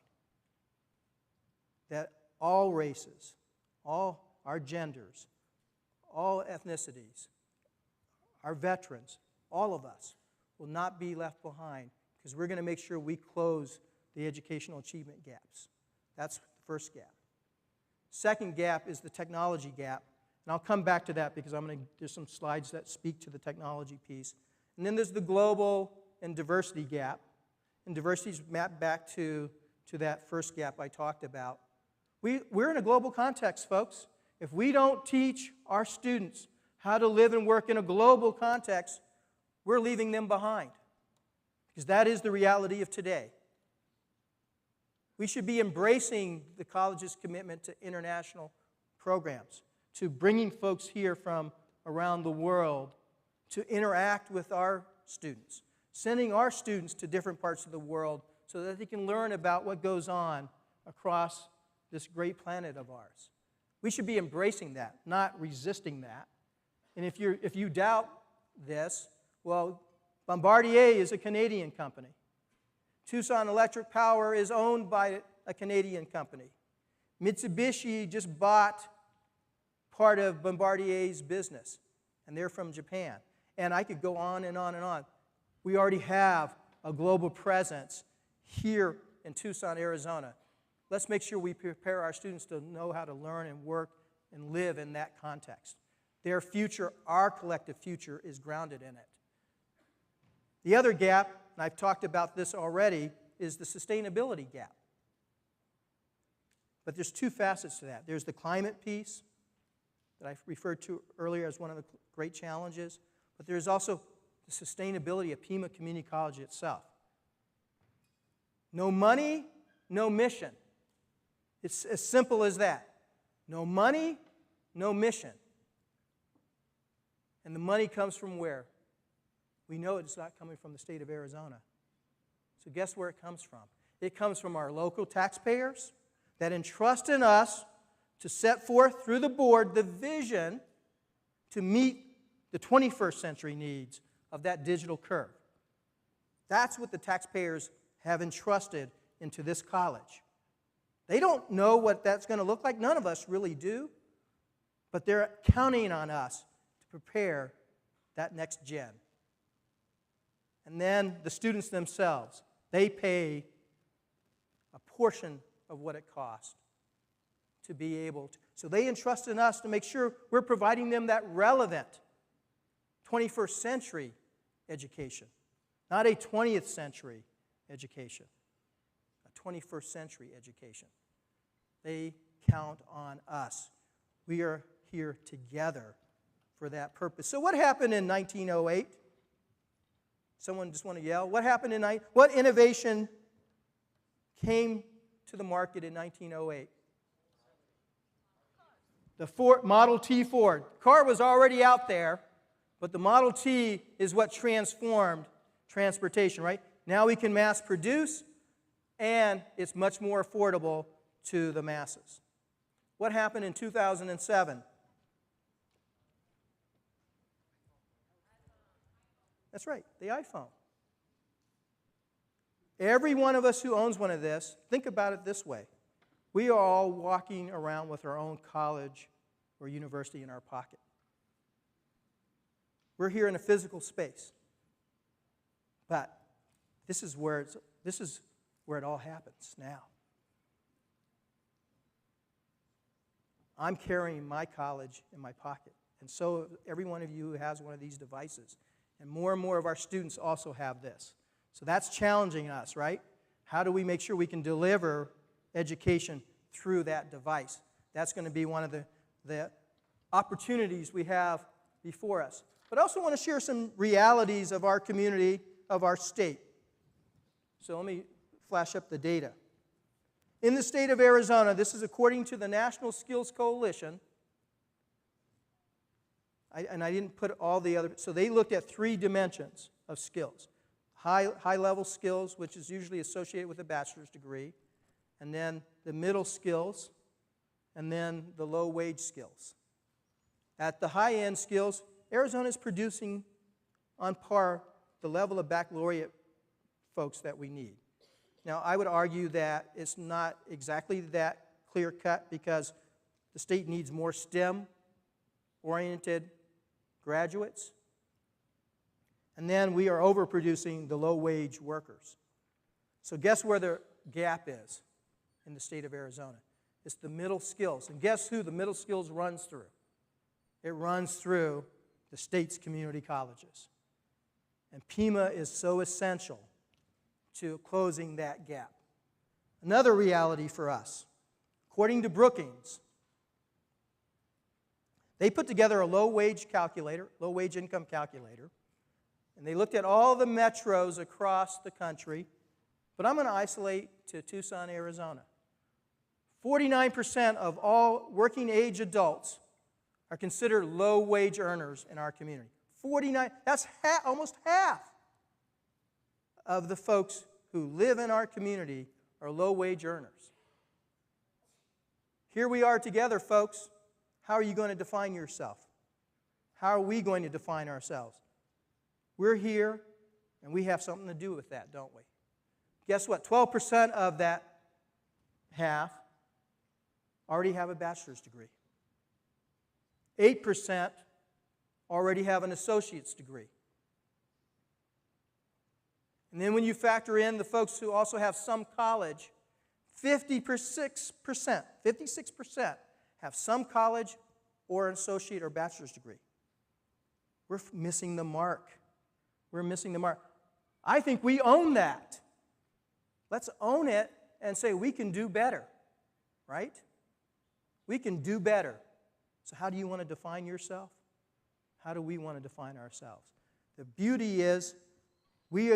That all races, all our genders, all ethnicities, our veterans, all of us will not be left behind because we're going to make sure we close the educational achievement gaps. That's the first gap. Second gap is the technology gap. And I'll come back to that because there's some slides that speak to the technology piece. And then there's the global and diversity gap. And diversity is mapped back to that first gap I talked about. We're in a global context, folks. If we don't teach our students how to live and work in a global context, we're leaving them behind. Because that is the reality of today. We should be embracing the college's commitment to international programs, to bringing folks here from around the world to interact with our students, sending our students to different parts of the world so that they can learn about what goes on across this great planet of ours. We should be embracing that, not resisting that. And if you doubt this, well, Bombardier is a Canadian company. Tucson Electric Power is owned by a Canadian company. Mitsubishi just bought part of Bombardier's business, and they're from Japan. And I could go on and on and on. We already have a global presence here in Tucson, Arizona. Let's make sure we prepare our students to know how to learn and work and live in that context. Their future, our collective future, is grounded in it. The other gap, and I've talked about this already, is the sustainability gap. But there's two facets to that. There's the climate piece that I referred to earlier as one of the great challenges, but there's also the sustainability of Pima Community College itself. No money, no mission. It's as simple as that. No money, no mission. And the money comes from where? We know it's not coming from the state of Arizona. So guess where it comes from? It comes from our local taxpayers that entrust in us to set forth through the board the vision to meet the 21st century needs of that digital curve. That's what the taxpayers have entrusted into this college. They don't know what that's going to look like. None of us really do. But they're counting on us to prepare that next gen. And then the students themselves, they pay a portion of what it costs to be able to. So they entrust in us to make sure we're providing them that relevant 21st century education, not a 20th century education, a 21st century education. They count on us. We are here together for that purpose. So what happened in 1908? Someone just want to yell? What happened in what innovation came to the market in 1908? The Model T Ford. Car was already out there, but the Model T is what transformed transportation, right? Now we can mass produce, and it's much more affordable to the masses. What happened in 2007? That's right, the iPhone. Every one of us who owns one of this, think about it this way. We are all walking around with our own college or university in our pocket. We're here in a physical space. But this is where it all happens now. I'm carrying my college in my pocket. And so every one of you who has one of these devices. And more of our students also have this. So that's challenging us, right? How do we make sure we can deliver education through that device? That's going to be one of the opportunities we have before us. But I also want to share some realities of our community, of our state. So let me flash up the data. In the state of Arizona, this is according to the National Skills Coalition, and I didn't put all the other, so they looked at 3 dimensions of skills. High-level skills, which is usually associated with a bachelor's degree, and then the middle skills, and then the low-wage skills. At the high-end skills, Arizona is producing on par the level of baccalaureate folks that we need. Now, I would argue that it's not exactly that clear-cut because the state needs more STEM-oriented graduates. And then we are overproducing the low-wage workers. So guess where the gap is in the state of Arizona? It's the middle skills. And guess who the middle skills runs through? It runs through the state's community colleges. And Pima is so essential to closing that gap. Another reality for us, according to Brookings, they put together a low-wage income calculator, and they looked at all the metros across the country, but I'm going to isolate to Tucson, Arizona. 49% of all working-age adults are considered low-wage earners in our community. 49, that's almost half of the folks who live in our community are low-wage earners. Here we are together, folks. How are you going to define yourself? How are we going to define ourselves? We're here, and we have something to do with that, don't we? Guess what? 12% of that half already have a bachelor's degree. 8% already have an associate's degree. And then when you factor in the folks who also have some college, 56% have some college or an associate or bachelor's degree. We're missing the mark. We're missing the mark. I think we own that. Let's own it and say we can do better, right? We can do better. So how do you want to define yourself? How do we want to define ourselves? The beauty is we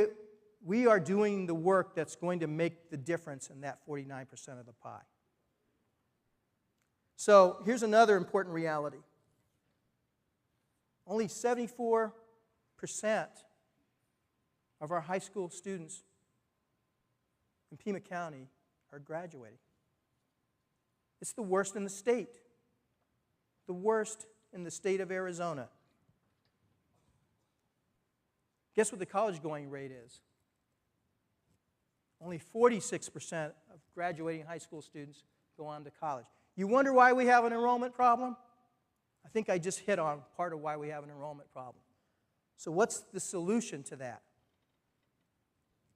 are doing the work that's going to make the difference in that 49% of the pie. So here's another important reality. Only 74% of our high school students in Pima County are graduating. It's the worst in the state. The worst in the state of Arizona. Guess what the college going rate is? Only 46% of graduating high school students go on to college. You wonder why we have an enrollment problem? I think I just hit on part of why we have an enrollment problem. So what's the solution to that?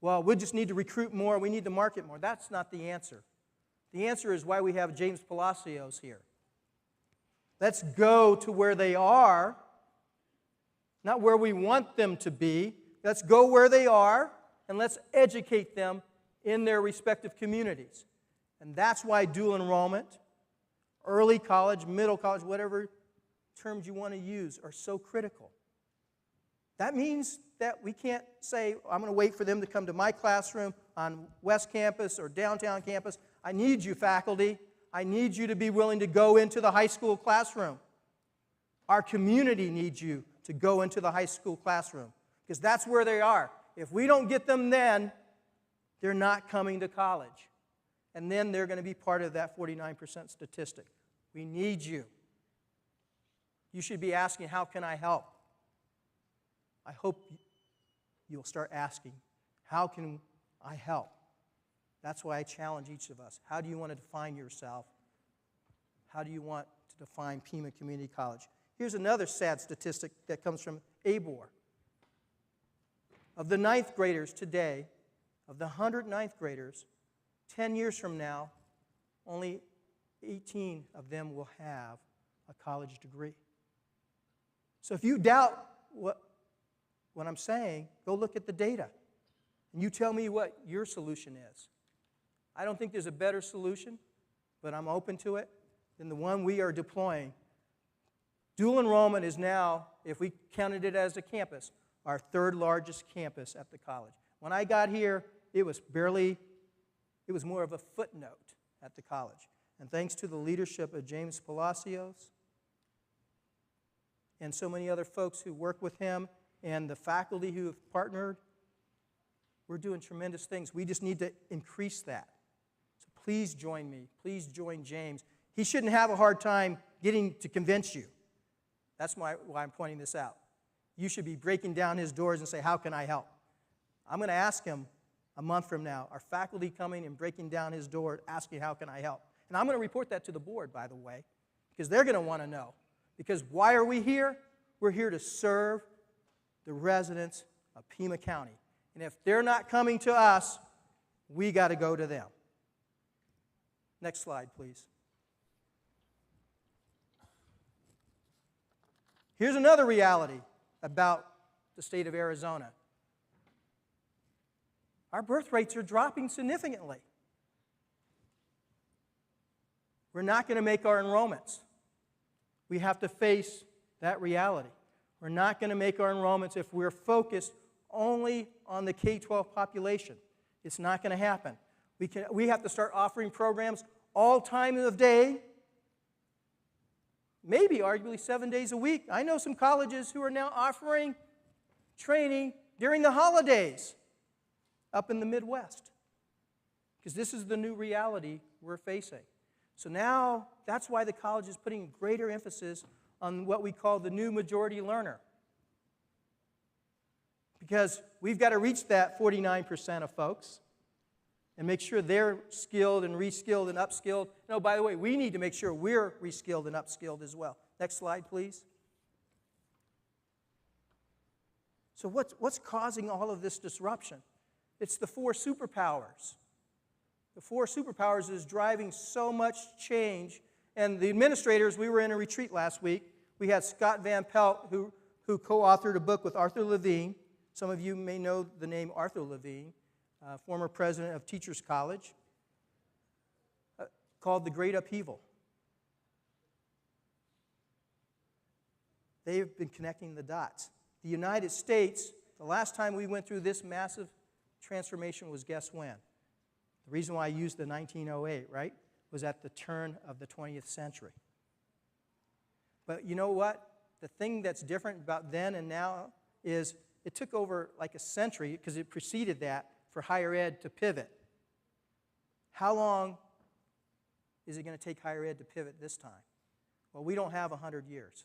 Well, we just need to recruit more, we need to market more. That's not the answer. The answer is why we have James Palacios here. Let's go to where they are, not where we want them to be. Let's go where they are, and let's educate them in their respective communities. And that's why dual enrollment, early college, middle college, whatever terms you want to use, are so critical. That means that we can't say, I'm going to wait for them to come to my classroom on West Campus or downtown campus. I need you, faculty. I need you to be willing to go into the high school classroom. Our community needs you to go into the high school classroom because that's where they are. If we don't get them then, they're not coming to college. And then they're going to be part of that 49% statistic. We need you. You should be asking, how can I help? I hope you'll start asking, how can I help? That's why I challenge each of us. How do you want to define yourself? How do you want to define Pima Community College? Here's another sad statistic that comes from ABOR. Of the 9th graders today, of the 100 9th graders, 10 years from now, only 18 of them will have a college degree. So if you doubt what I'm saying, go look at the data. And you tell me what your solution is. I don't think there's a better solution, but I'm open to it, than the one we are deploying. Dual enrollment is now, if we counted it as a campus, our 3rd largest campus at the college. When I got here, it was more of a footnote at the college. And thanks to the leadership of James Palacios and so many other folks who work with him and the faculty who have partnered, we're doing tremendous things. We just need to increase that. So please join me. Please join James. He shouldn't have a hard time getting to convince you. That's why I'm pointing this out. You should be breaking down his doors and say, how can I help? I'm going to ask him a month from now, are faculty coming and breaking down his door asking, how can I help? And I'm going to report that to the board, by the way, because they're going to want to know. Because why are we here? We're here to serve the residents of Pima County. And if they're not coming to us, we got to go to them. Next slide, please. Here's another reality about the state of Arizona. Our birth rates are dropping significantly. We're not going to make our enrollments. We have to face that reality. We're not going to make our enrollments if we're focused only on the K-12 population. It's not going to happen. We have to start offering programs all times of day, maybe arguably 7 days a week. I know some colleges who are now offering training during the holidays up in the Midwest, because this is the new reality we're facing. So now that's why the college is putting greater emphasis on what we call the new majority learner, because we've got to reach that 49% of folks, and make sure they're skilled and reskilled and upskilled. No, by the way, we need to make sure we're reskilled and upskilled as well. Next slide, please. So what's causing all of this disruption? It's the 4 superpowers. The 4 superpowers is driving so much change. And the administrators, we were in a retreat last week. We had Scott Van Pelt, who co-authored a book with Arthur Levine. Some of you may know the name Arthur Levine, former president of Teachers College, called The Great Upheaval. They've been connecting the dots. The United States, the last time we went through this massive transformation was, guess when? The reason why I used the 1908, right, was at the turn of the 20th century. But you know what? The thing that's different about then and now is it took over like a century, because it preceded that, for higher ed to pivot. How long is it going to take higher ed to pivot this time? Well, we don't have 100 years.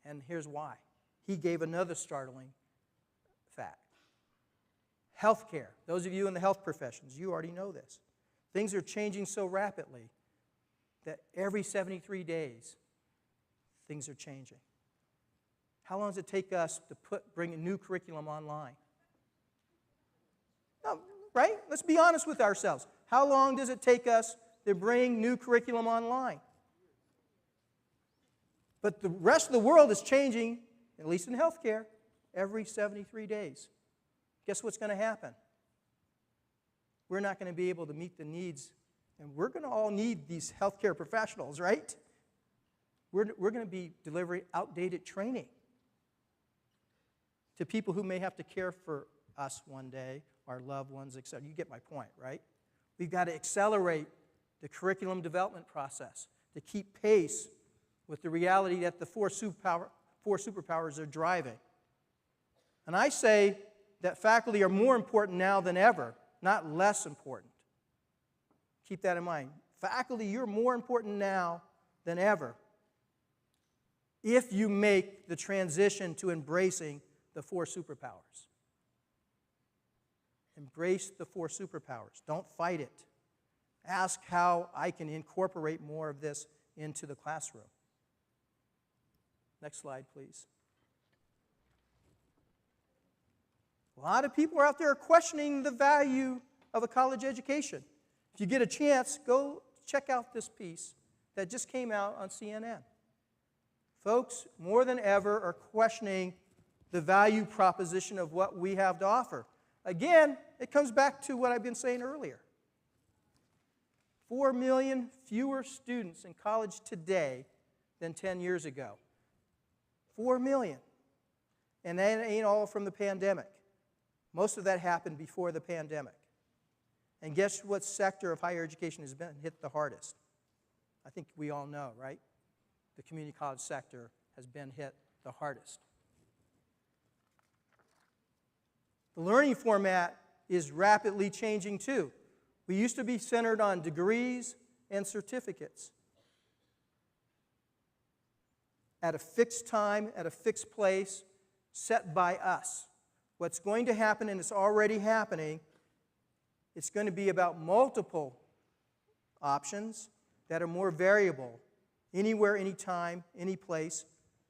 And here's why. He gave another startling fact. Healthcare. Those of you in the health professions, you already know this. Things are changing so rapidly that every 73 days, things are changing. How long does it take us to bring a new curriculum online? No, right? Let's be honest with ourselves. How long does it take us to bring new curriculum online? But the rest of the world is changing, at least in healthcare, every 73 days. Guess what's going to happen? We're not going to be able to meet the needs, and we're going to all need these healthcare professionals, right? We're going to be delivering outdated training to people who may have to care for us one day, our loved ones, etc. You get my point, right? We've got to accelerate the curriculum development process to keep pace with the reality that the 4 superpowers are driving. And I say that faculty are more important now than ever, not less important. Keep that in mind. Faculty, you're more important now than ever if you make the transition to embracing the 4 superpowers. Embrace the 4 superpowers. Don't fight it. Ask how I can incorporate more of this into the classroom. Next slide, please. A lot of people are out there questioning the value of a college education. If you get a chance, go check out this piece that just came out on CNN. Folks, more than ever, are questioning the value proposition of what we have to offer. Again, it comes back to what I've been saying earlier. 4 million fewer students in college today than 10 years ago. 4 million. And that ain't all from the pandemic. Most of that happened before the pandemic. And guess what sector of higher education has been hit the hardest? I think we all know, right? The community college sector has been hit the hardest. The learning format is rapidly changing too. We used to be centered on degrees and certificates. At a fixed time, at a fixed place, set by us. What's going to happen, and it's already happening, it's going to be about multiple options that are more variable. Anywhere, anytime, any place.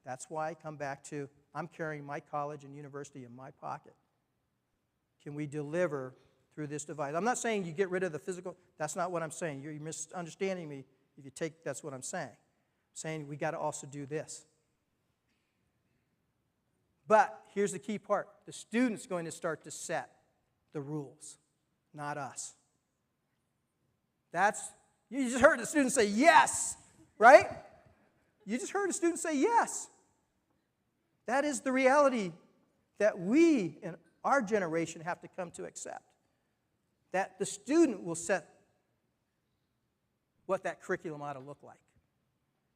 That's why I come back to, I'm carrying my college and university in my pocket. Can we deliver through this device? I'm not saying you get rid of the physical. That's not what I'm saying. You're misunderstanding me if you take that's what I'm saying. I'm saying we got to also do this. But here's the key part. The student's going to start to set the rules, not us. You just heard the student say yes, right? You just heard a student say yes. That is the reality that we in our generation have to come to accept. That the student will set what that curriculum ought to look like.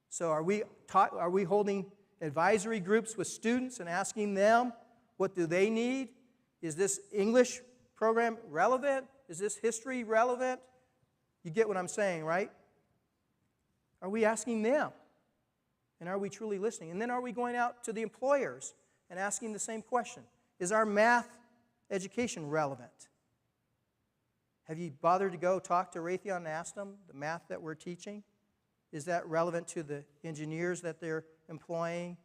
So are we holding advisory groups with students and asking them what do they need? Is this English program relevant? Is this history relevant? You get what I'm saying, right? Are we asking them? And are we truly listening? And then are we going out to the employers and asking the same question? Is our math education relevant? Have you bothered to go talk to Raytheon and ask them the math that we're teaching? Is that relevant to the engineers that they're employing?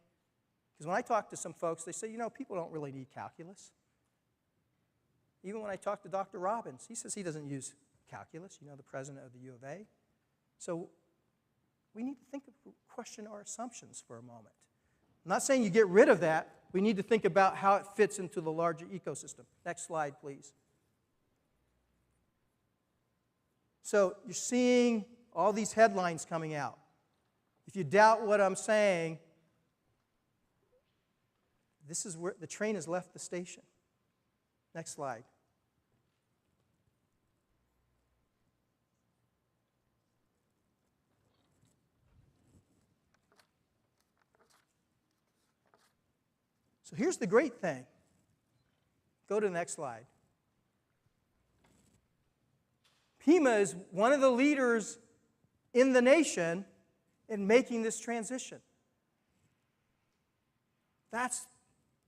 Because when I talk to some folks, they say, people don't really need calculus. Even when I talk to Dr. Robbins, he says he doesn't use calculus, the president of the U of A. So we need to question our assumptions for a moment. I'm not saying you get rid of that. We need to think about how it fits into the larger ecosystem. Next slide, please. So you're seeing all these headlines coming out. If you doubt what I'm saying, this is where the train has left the station. Next slide. So here's the great thing. Go to the next slide. Pima is one of the leaders in the nation in making this transition. That's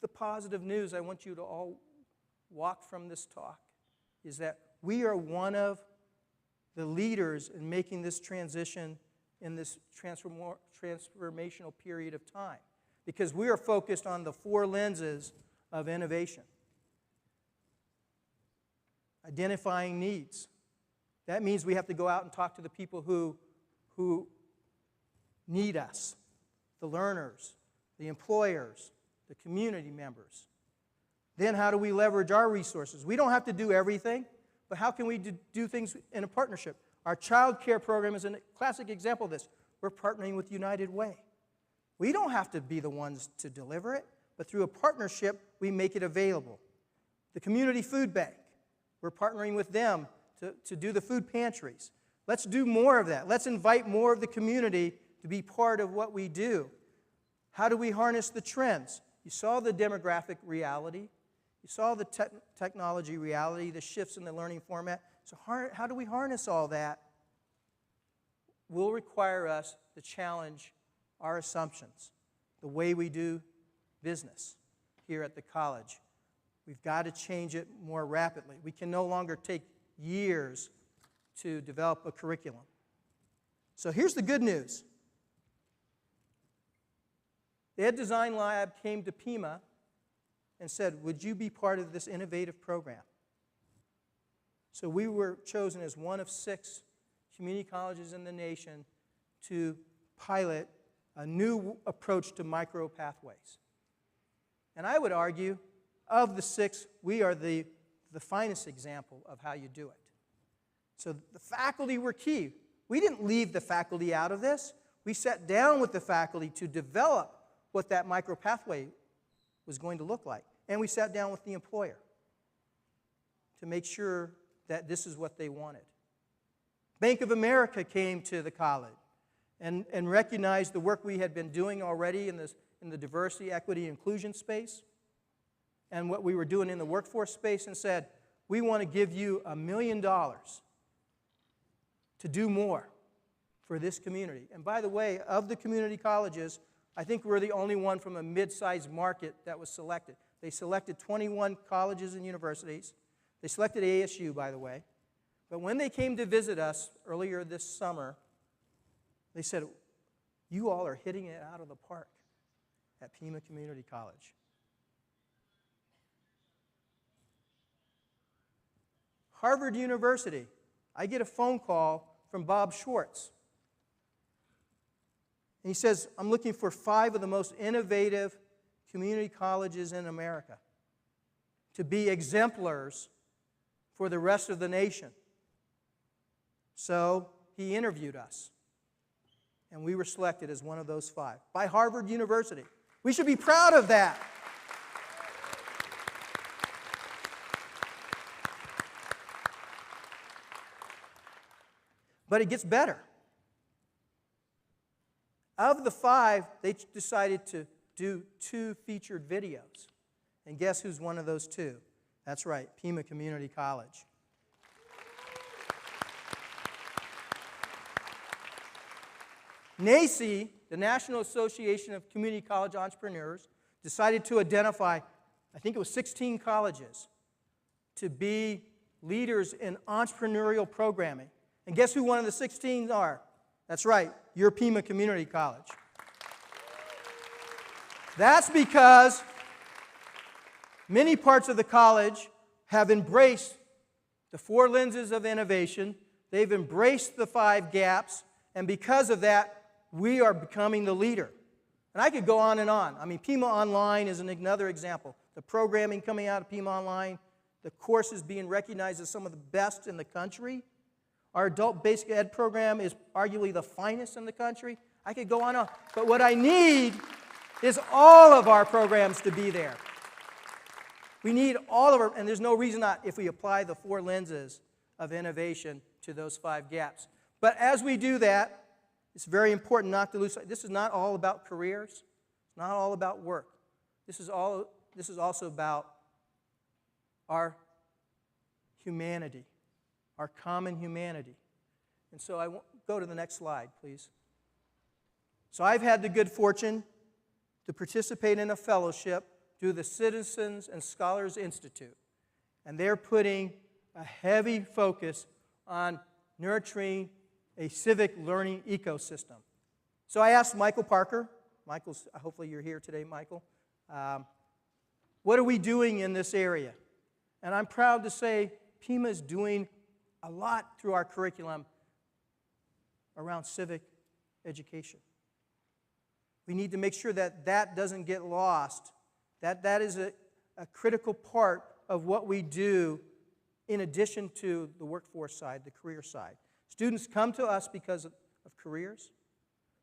the positive news I want you to all walk from this talk, is that we are one of the leaders in making this transition in this transformational period of time, because we are focused on the 4 lenses of innovation. Identifying needs. That means we have to go out and talk to the people who need us, the learners, the employers, the community members. Then how do we leverage our resources? We don't have to do everything, but how can we do things in a partnership? Our child care program is a classic example of this. We're partnering with United Way. We don't have to be the ones to deliver it, but through a partnership, we make it available. The community food bank, we're partnering with them to do the food pantries. Let's do more of that. Let's invite more of the community to be part of what we do. How do we harness the trends? You saw the demographic reality. You saw the technology reality, the shifts in the learning format. So how do we harness all that? Will require us to challenge our assumptions, the way we do business here at the college. We've got to change it more rapidly. We can no longer take years to develop a curriculum. So here's the good news. The Ed Design Lab came to Pima and said, would you be part of this innovative program? So we were chosen as one of 6 community colleges in the nation to pilot a new approach to micro pathways. And I would argue, of the 6, we are the finest example of how you do it. So the faculty were key. We didn't leave the faculty out of this. We sat down with the faculty to develop what that micro pathway was going to look like. And we sat down with the employer to make sure that this is what they wanted. Bank of America came to the college and recognized the work we had been doing already in the diversity, equity, inclusion space and what we were doing in the workforce space, and said, we want to give you $1 million to do more for this community. And by the way, of the community colleges, I think we're the only one from a mid-sized market that was selected. They selected 21 colleges and universities. They selected ASU, by the way. But when they came to visit us earlier this summer, they said, you all are hitting it out of the park at Pima Community College. Harvard University, I get a phone call from Bob Schwartz. And he says, I'm looking for 5 of the most innovative community colleges in America to be exemplars for the rest of the nation. So he interviewed us, and we were selected as one of those 5 by Harvard University. We should be proud of that. But it gets better. Of the 5, they decided to do 2 featured videos. And guess who's one of those 2? That's right, Pima Community College. NACCE, the National Association of Community College Entrepreneurs, decided to identify, I think it was 16 colleges, to be leaders in entrepreneurial programming. And guess who one of the 16 are? That's right, your Pima Community College. That's because many parts of the college have embraced the 4 lenses of innovation. They've embraced the 5 gaps, and because of that, we are becoming the leader. And I could go on and on. I mean, Pima Online is another example. The programming coming out of Pima Online, the courses being recognized as some of the best in the country. Our adult basic ed program is arguably the finest in the country. I could go on and on. But what I need is all of our programs to be there. We need all of our, and there's no reason not if we apply the 4 lenses of innovation to those 5 gaps. But as we do that, it's very important not to lose sight. This is not all about careers. It's not all about work. This is also about our humanity, our common humanity. And so go to the next slide, please. So I've had the good fortune to participate in a fellowship through the Citizens and Scholars Institute. And they're putting a heavy focus on nurturing a civic learning ecosystem. So I asked Michael Parker, hopefully you're here today, Michael, what are we doing in this area? And I'm proud to say Pima is doing a lot through our curriculum around civic education. We need to make sure that that doesn't get lost, that is a critical part of what we do in addition to the workforce side, the career side. Students come to us because of careers,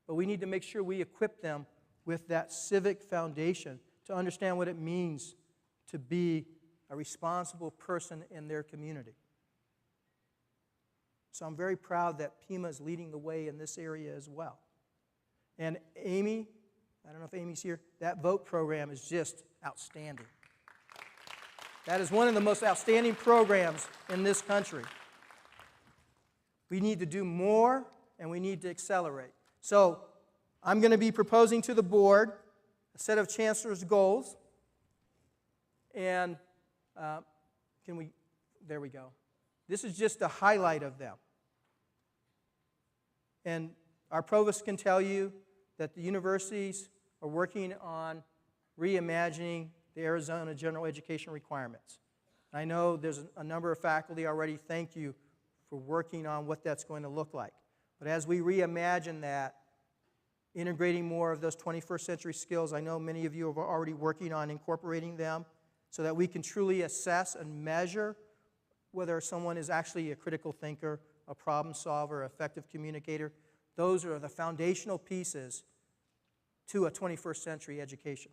but we need to make sure we equip them with that civic foundation to understand what it means to be a responsible person in their community. So I'm very proud that Pima is leading the way in this area as well. And Amy, I don't know if Amy's here, that VOTE program is just outstanding. That is one of the most outstanding programs in this country. We need to do more, and we need to accelerate. So I'm going to be proposing to the board a set of chancellor's goals. And there we go. This is just a highlight of them. And our provost can tell you that the universities are working on reimagining the Arizona general education requirements. I know there's a number of faculty already. Thank you for working on what that's going to look like. But as we reimagine that, integrating more of those 21st century skills, I know many of you are already working on incorporating them so that we can truly assess and measure whether someone is actually a critical thinker, a problem solver, an effective communicator. Those are the foundational pieces to a 21st century education.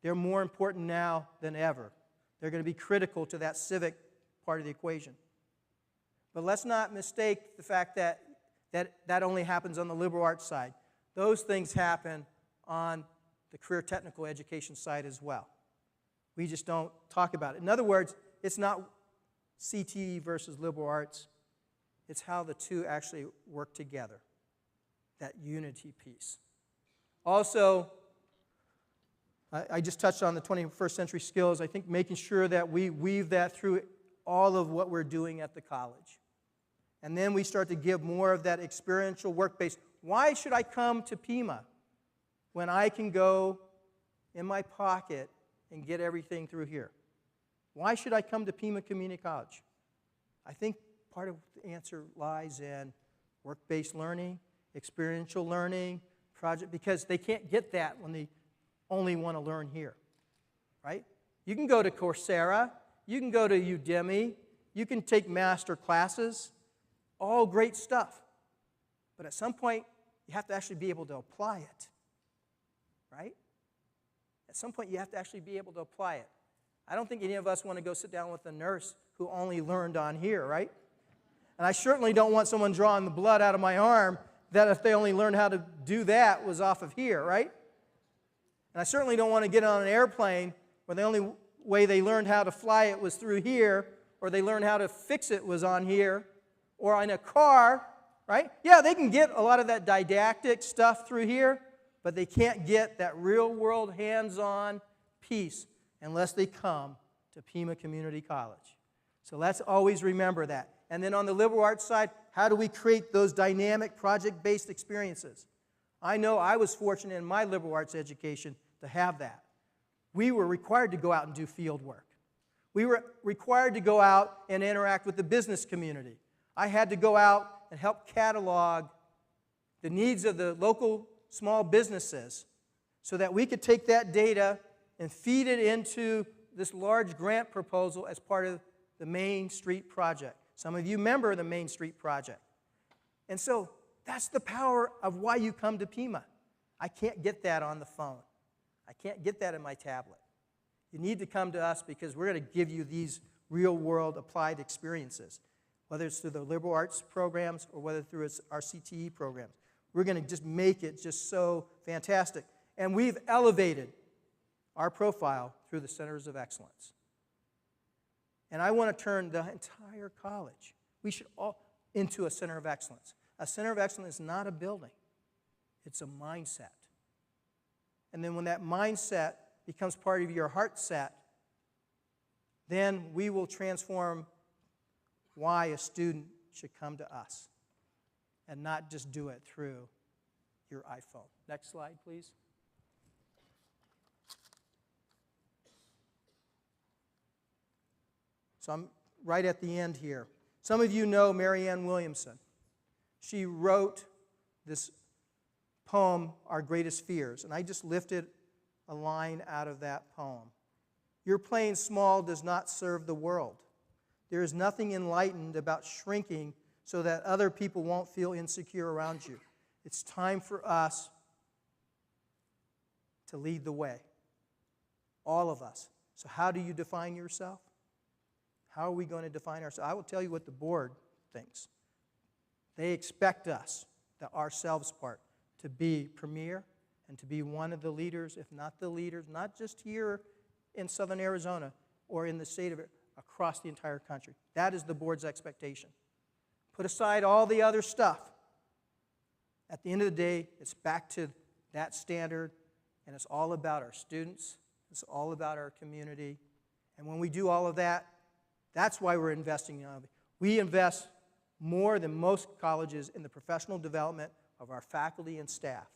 They're more important now than ever. They're going to be critical to that civic part of the equation. But let's not mistake the fact that only happens on the liberal arts side. Those things happen on the career technical education side as well. We just don't talk about it. In other words, it's not CTE versus liberal arts. It's how the two actually work together, that unity piece. Also, I just touched on the 21st century skills. I think making sure that we weave that through all of what we're doing at the college. And then we start to give more of that experiential work-based. Why should I come to Pima when I can go in my pocket and get everything through here? Why should I come to Pima Community College? I think part of the answer lies in work-based learning, experiential learning, project, because they can't get that when they only want to learn here, right? You can go to Coursera, you can go to Udemy, you can take master classes, all great stuff. But at some point, you have to actually be able to apply it, right? At some point, you have to actually be able to apply it. I don't think any of us want to go sit down with a nurse who only learned on here, right? And I certainly don't want someone drawing the blood out of my arm that if they only learned how to do that was off of here, right? And I certainly don't want to get on an airplane where the only way they learned how to fly it was through here, or they learned how to fix it was on here, or in a car, right? Yeah, they can get a lot of that didactic stuff through here, but they can't get that real-world hands-on piece unless they come to Pima Community College. So let's always remember that. And then on the liberal arts side, how do we create those dynamic project-based experiences? I know I was fortunate in my liberal arts education to have that. We were required to go out and do field work. We were required to go out and interact with the business community. I had to go out and help catalog the needs of the local small businesses so that we could take that data and feed it into this large grant proposal as part of the Main Street Project. Some of you remember the Main Street Project. And so that's the power of why you come to Pima. I can't get that on the phone. I can't get that in my tablet. You need to come to us because we're going to give you these real-world applied experiences, whether it's through the liberal arts programs or whether through our CTE programs. We're going to just make it just so fantastic. And we've elevated our profile through the Centers of Excellence. And I want to turn the entire college, we should all, into a Center of Excellence. A Center of Excellence is not a building. It's a mindset. And then when that mindset becomes part of your heart set, then we will transform why a student should come to us and not just do it through your iPhone. Next slide, please. So I'm right at the end here. Some of you know Marianne Williamson. She wrote this poem, Our Greatest Fears, and I just lifted a line out of that poem. Your playing small does not serve the world. There is nothing enlightened about shrinking so that other people won't feel insecure around you. It's time for us to lead the way. All of us. So how do you define yourself? How are we going to define ourselves? I will tell you what the board thinks. They expect us, the ourselves part, to be premier and to be one of the leaders, if not the leaders, not just here in southern Arizona or in the state of it, across the entire country. That is the board's expectation. Put aside all the other stuff. At the end of the day, it's back to that standard, and it's all about our students. It's all about our community. And when we do all of that, that's why we're investing in it. We invest more than most colleges in the professional development of our faculty and staff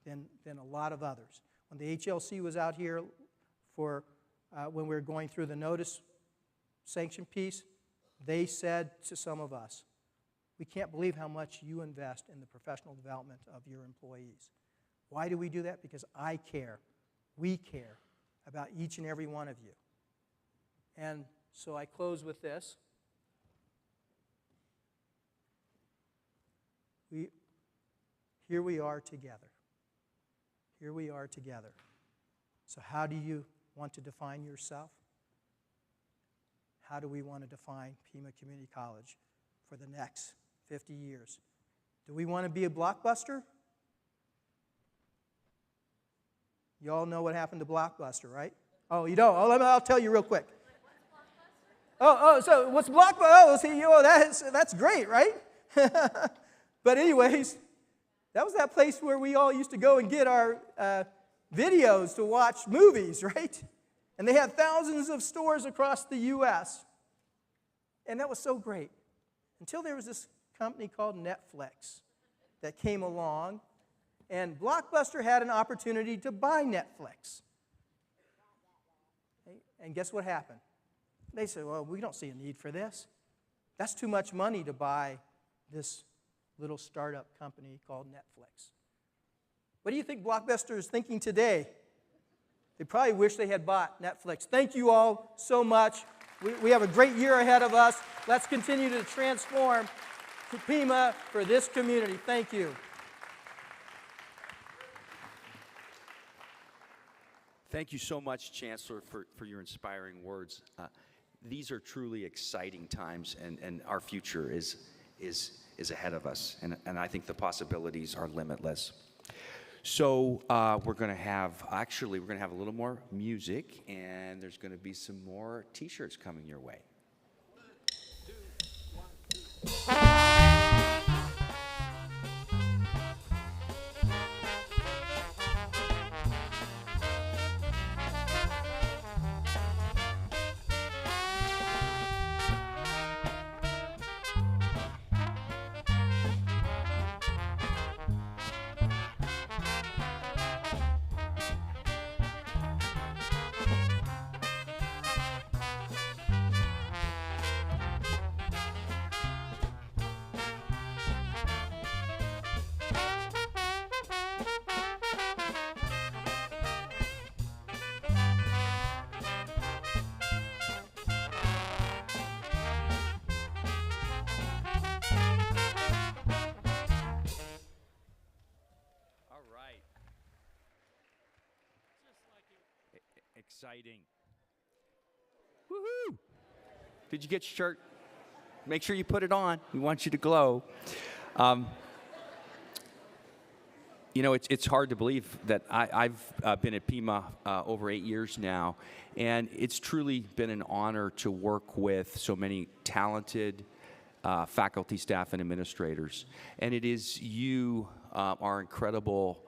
than a lot of others. When the HLC was out here for when we were going through the notice sanction piece, they said to some of us, we can't believe how much you invest in the professional development of your employees. Why do we do that? Because I care. We care about each and every one of you. And so I close with this. Here we are together. Here we are together. So how do you want to define yourself? How do we want to define Pima Community College for the next 50 years? Do we want to be a Blockbuster? You all know what happened to Blockbuster, right? Oh, you don't? Oh, I'll tell you real quick. So what's Blockbuster? Oh, see, that's great, right? But anyways, that was that place where we all used to go and get our videos to watch movies, right? And they had thousands of stores across the U.S. And that was so great. Until there was this company called Netflix that came along, and Blockbuster had an opportunity to buy Netflix. And guess what happened? They said, well, we don't see a need for this. That's too much money to buy this little startup company called Netflix. What do you think Blockbuster is thinking today? They probably wish they had bought Netflix. Thank you all so much. We have a great year ahead of us. Let's continue to transform Pima for this community. Thank you. Thank you so much, Chancellor, for your inspiring words. These are truly exciting times, and our future is ahead of us, and I think the possibilities are limitless. So we're going to have a little more music, and there's going to be some more T-shirts coming your way. 1, 2, 1, 2. Exciting. Woohoo! Did you get your shirt? Make sure you put it on. We want you to glow. You know, it's hard to believe that I've been at Pima over 8 years now, and it's truly been an honor to work with so many talented faculty, staff, and administrators. And it is you, our incredible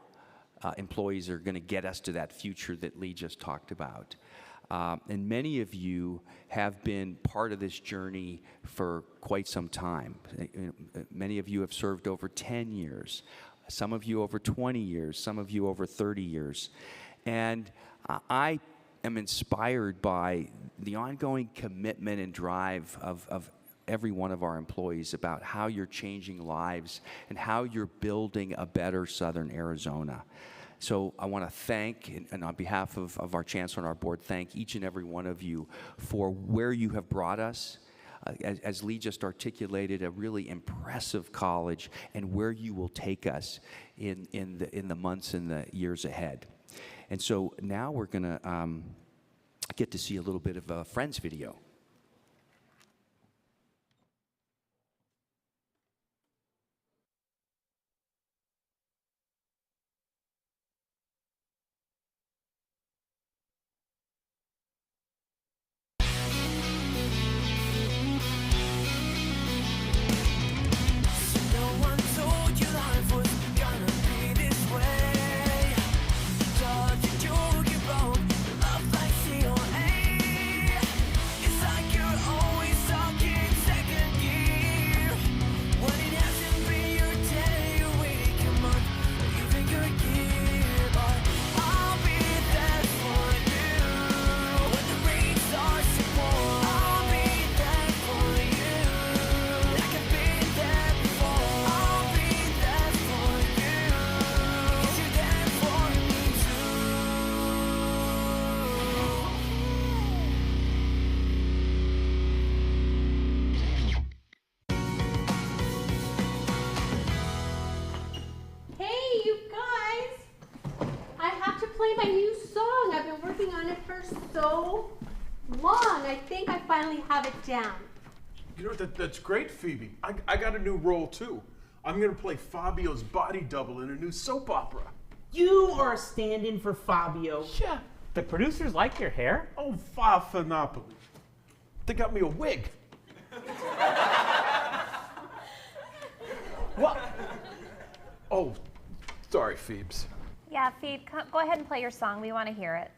employees, are going to get us to that future that Lee just talked about. And many of you have been part of this journey for quite some time. Many of you have served over 10 years. Some of you over 20 years, some of you over 30 years. And I am inspired by the ongoing commitment and drive of every one of our employees about how you're changing lives and how you're building a better Southern Arizona. So I want to thank, and on behalf of our chancellor and our board, thank each and every one of you for where you have brought us. As Lee just articulated, a really impressive college, and where you will take us in the months and the years ahead. And so now we're going to get to see a little bit of a Friends video. My new song. I've been working on it for so long. I think I finally have it down. You know, that's great, Phoebe. I got a new role, too. I'm going to play Fabio's body double in a new soap opera. You are a stand-in for Fabio. Yeah. The producers like your hair? Oh, Fa Napoli. They got me a wig. What? Oh, sorry, Phoebes. Yeah, Phoebe, go ahead and play your song. We want to hear it.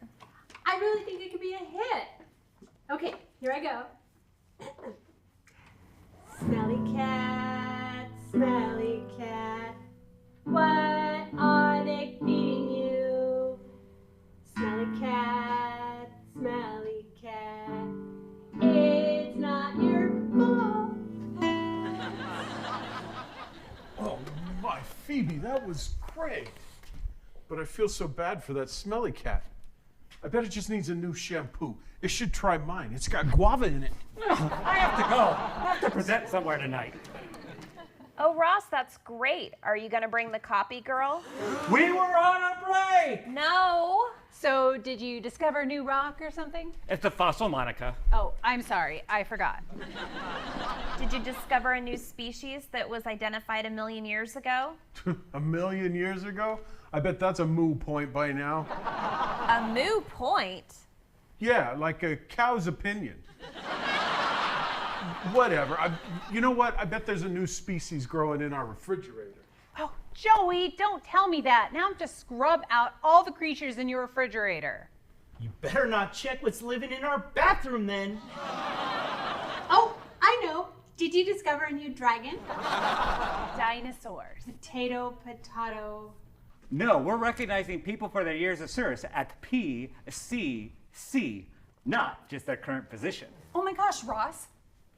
I really think it could be a hit. Okay, here I go. Smelly cat, what are they feeding you? Smelly cat, it's not your fault. Oh, my Phoebe, that was great. But I feel so bad for that smelly cat. I bet it just needs a new shampoo. It should try mine. It's got guava in it. I have to go. I have to present somewhere tonight. Oh, Ross, that's great. Are you going to bring the copy, girl? We were on a break! No. So, did you discover a new rock or something? It's a fossil, Monica. Oh, I'm sorry. I forgot. Did you discover a new species that was identified 1 million years ago? 1 million years ago? I bet that's a moo point by now. A moo point? Yeah, like a cow's opinion. Whatever. You know what? I bet there's a new species growing in our refrigerator. Oh, Joey, don't tell me that. Now I'm to scrub out all the creatures in your refrigerator. You better not check what's living in our bathroom then. Oh, I know. Did you discover a new dragon? Dinosaurs. Potato. No, we're recognizing people for their years of service at PCC, not just their current position. Oh my gosh, Ross.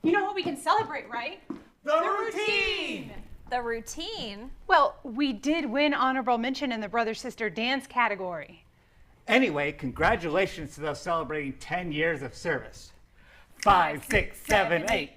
You know what we can celebrate, right? The routine! The routine? Well, we did win honorable mention in the brother-sister dance category. Anyway, congratulations to those celebrating 10 years of service. 5, 6, 7, 8.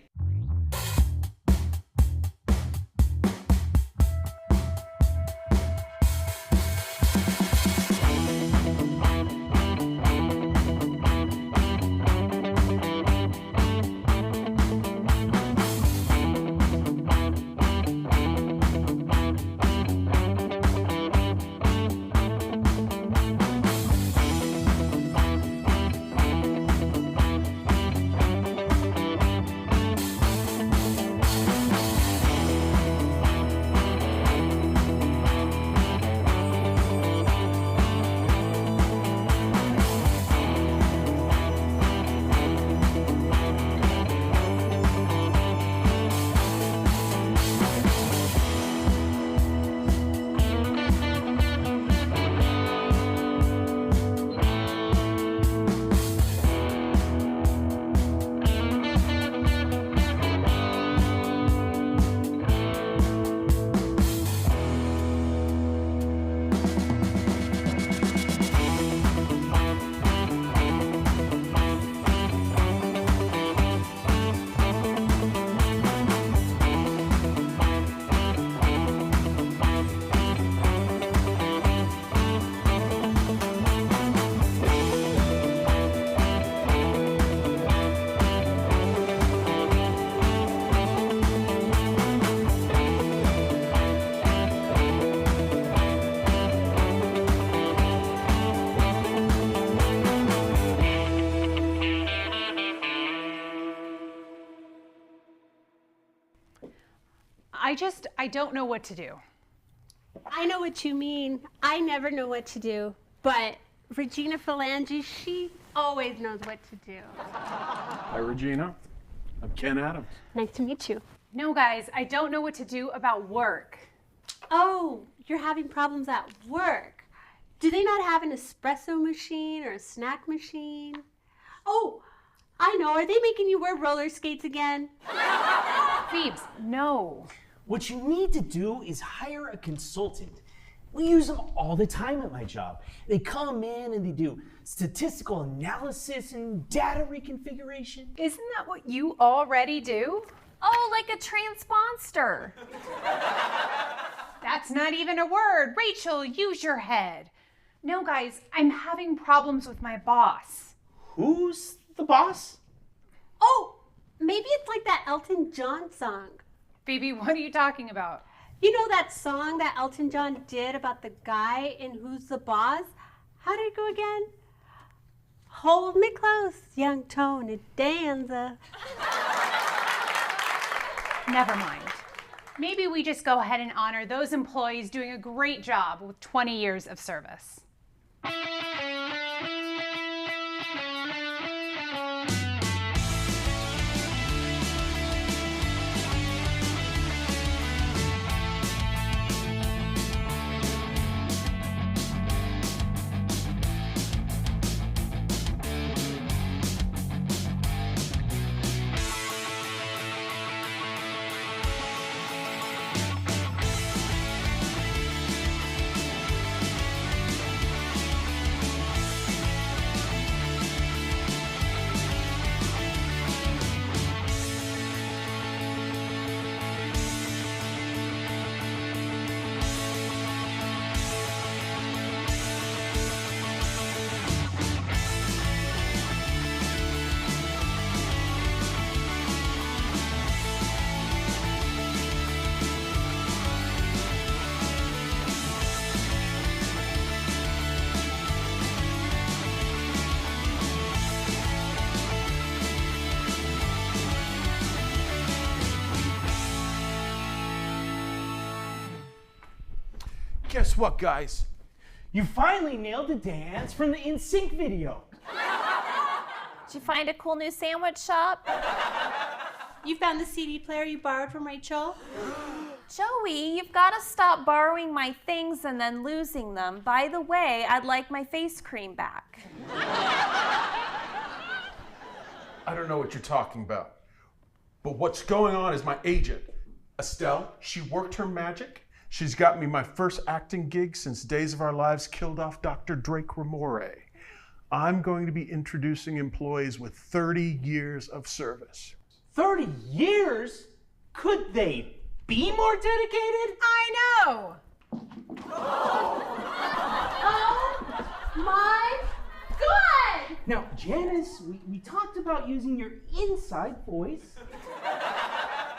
I don't know what to do. I know what you mean. I never know what to do. But Regina Phalange, she always knows what to do. Hi, Regina. I'm Ken Adams. Nice to meet you. No, guys, I don't know what to do about work. Oh, you're having problems at work. Do they not have an espresso machine or a snack machine? Oh, I know. Are they making you wear roller skates again? Phoebes, no. What you need to do is hire a consultant. We use them all the time at my job. They come in and they do statistical analysis and data reconfiguration. Isn't that what you already do? Oh, like a transponster. That's not even a word. Rachel, use your head. No, guys, I'm having problems with my boss. Who's the boss? Oh, maybe it's like that Elton John song. Phoebe, what are you talking about? You know that song that Elton John did about the guy in Who's the Boss? How did it go again? Hold me close, young Tony Danza. Never mind. Maybe we just go ahead and honor those employees doing a great job with 20 years of service. Guess what, guys? You finally nailed the dance from the NSYNC video. Did you find a cool new sandwich shop? You found the CD player you borrowed from Rachel? Joey, you've got to stop borrowing my things and then losing them. By the way, I'd like my face cream back. I don't know what you're talking about. But what's going on is my agent, Estelle, she worked her magic. She's got me my first acting gig since Days of Our Lives killed off Dr. Drake Ramore. I'm going to be introducing employees with 30 years of service. 30 years? Could they be more dedicated? I know! Oh my God! Now, Janice, we talked about using your inside voice.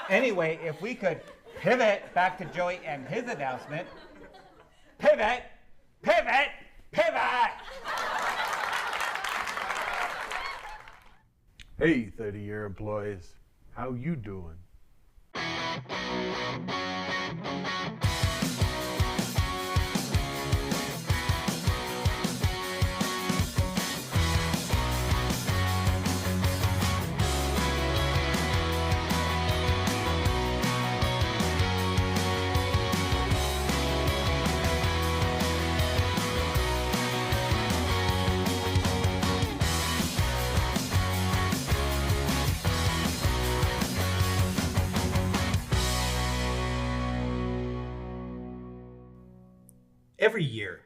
Anyway, if we could pivot back to Joey and his announcement. Pivot, pivot, pivot! Hey, 30-year employees, how you doing? Every year,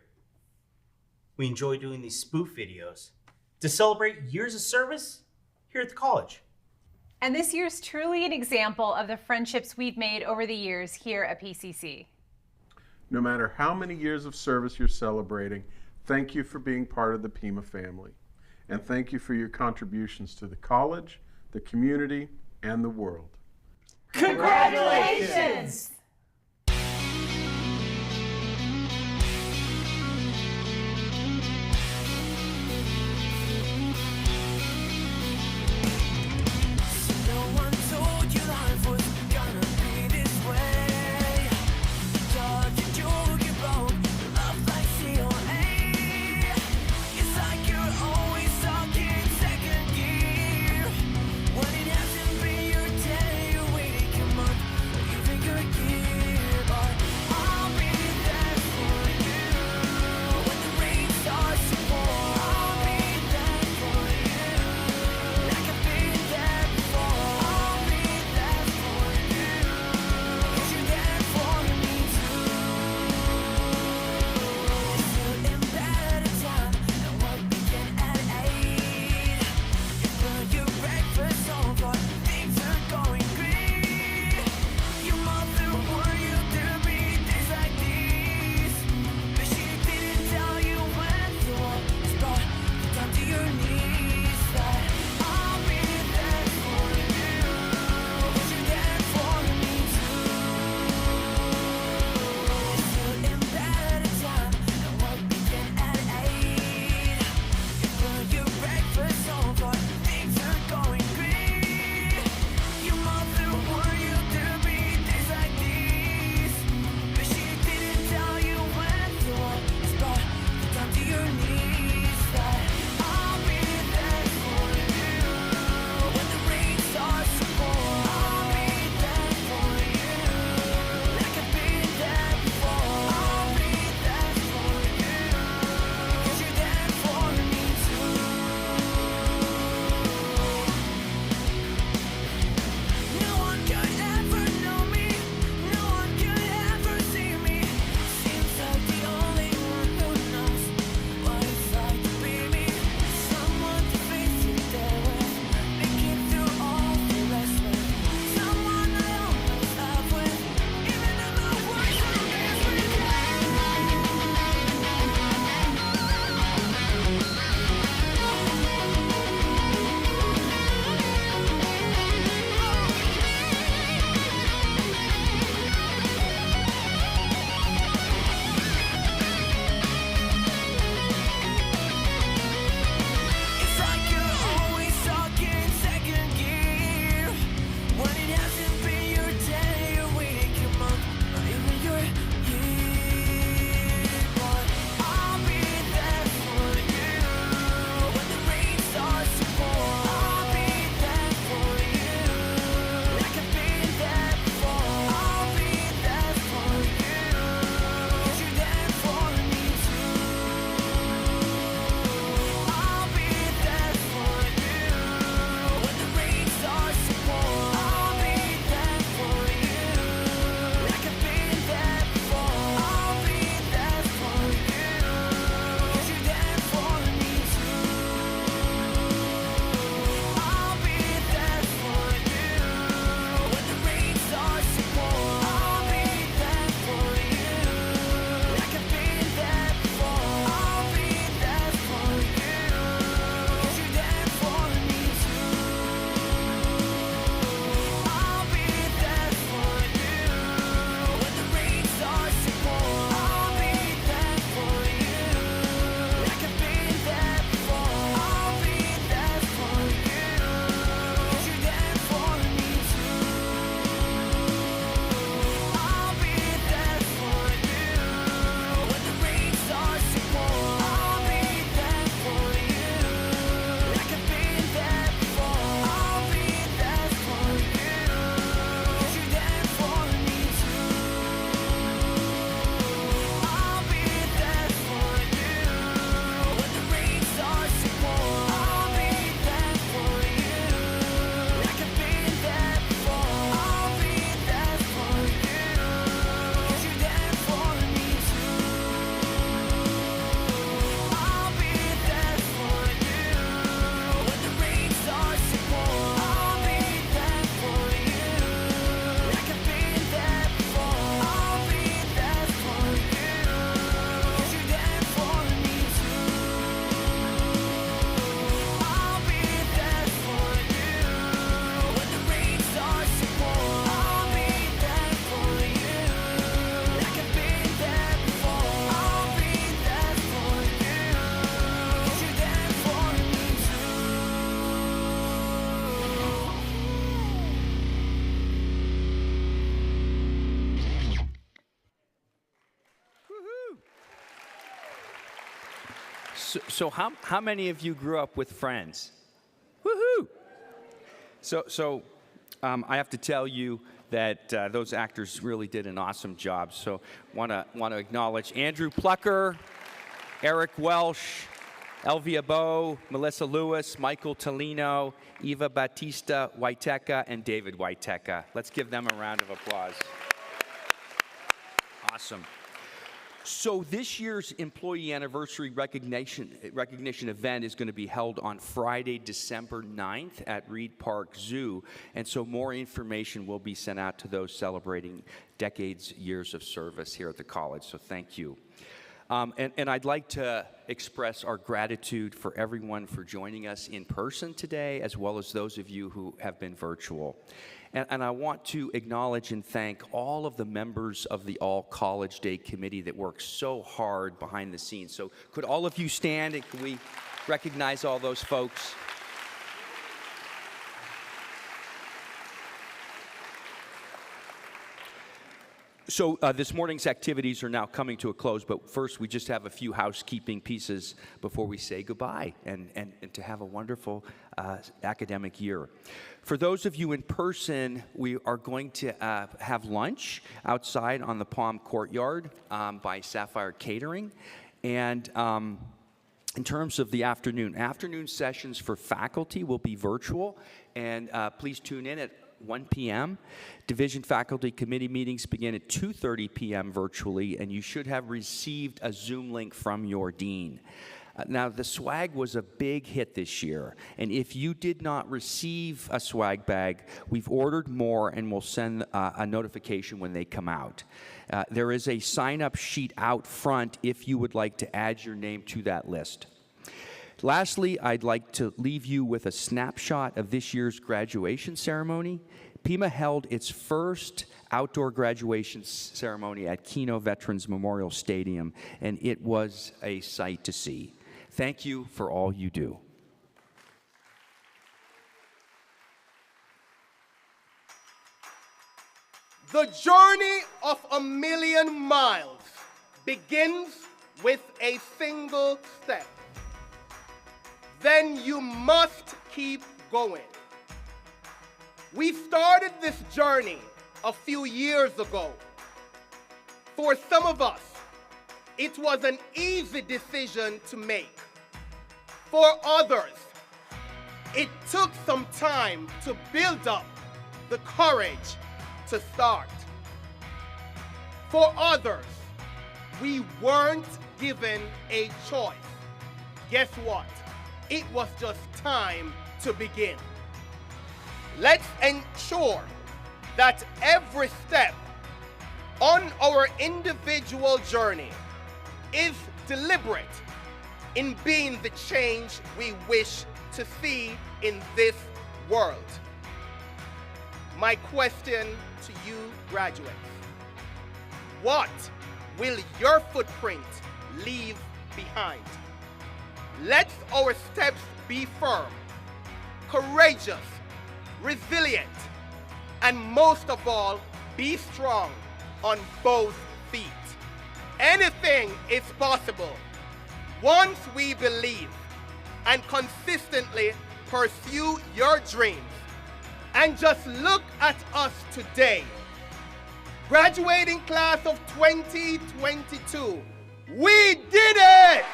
we enjoy doing these spoof videos to celebrate years of service here at the college. And this year's truly an example of the friendships we've made over the years here at PCC. No matter how many years of service you're celebrating, thank you for being part of the Pima family. And thank you for your contributions to the college, the community, and the world. Congratulations! No one told you life was gonna be this way. So how many of you grew up with Friends? Woohoo! So I have to tell you that those actors really did an awesome job. So want to acknowledge Andrew Plucker, Eric Welsh, Elvia Bow, Melissa Lewis, Michael Tolino, Eva Batista Waiteka, and David Waiteka. Let's give them a round of applause. Awesome. So this year's employee anniversary recognition event is going to be held on Friday, December 9th at Reed Park Zoo. And so more information will be sent out to those celebrating decades, years of service here at the college. So thank you. And I'd like to express our gratitude for everyone for joining us in person today, as well as those of you who have been virtual. And I want to acknowledge and thank all of the members of the All College Day Committee that work so hard behind the scenes. So could all of you stand and can we recognize all those folks? So this morning's activities are now coming to a close, but first we just have a few housekeeping pieces before we say goodbye and to have a wonderful academic year. For those of you in person, we are going to have lunch outside on the Palm Courtyard by Sapphire Catering. And in terms of the afternoon sessions for faculty will be virtual, and please tune in at 1 p.m. Division faculty committee meetings begin at 2:30 p.m. virtually, and you should have received a Zoom link from your dean. Now, the swag was a big hit this year, and if you did not receive a swag bag, we've ordered more, and we'll send a notification when they come out. There is a sign-up sheet out front if you would like to add your name to that list. Lastly, I'd like to leave you with a snapshot of this year's graduation ceremony. Pima held its first outdoor graduation ceremony at Keno Veterans Memorial Stadium, and it was a sight to see. Thank you for all you do. The journey of 1,000,000 miles begins with a single step. Then you must keep going. We started this journey a few years ago. For some of us, it was an easy decision to make. For others, it took some time to build up the courage to start. For others, we weren't given a choice. Guess what? It was just time to begin. Let's ensure that every step on our individual journey is deliberate in being the change we wish to see in this world. My question to you graduates: what will your footprint leave behind? Let our steps be firm, courageous, resilient, and most of all, be strong on both feet. Anything is possible once we believe and consistently pursue your dreams. And just look at us today. Graduating class of 2022. We did it!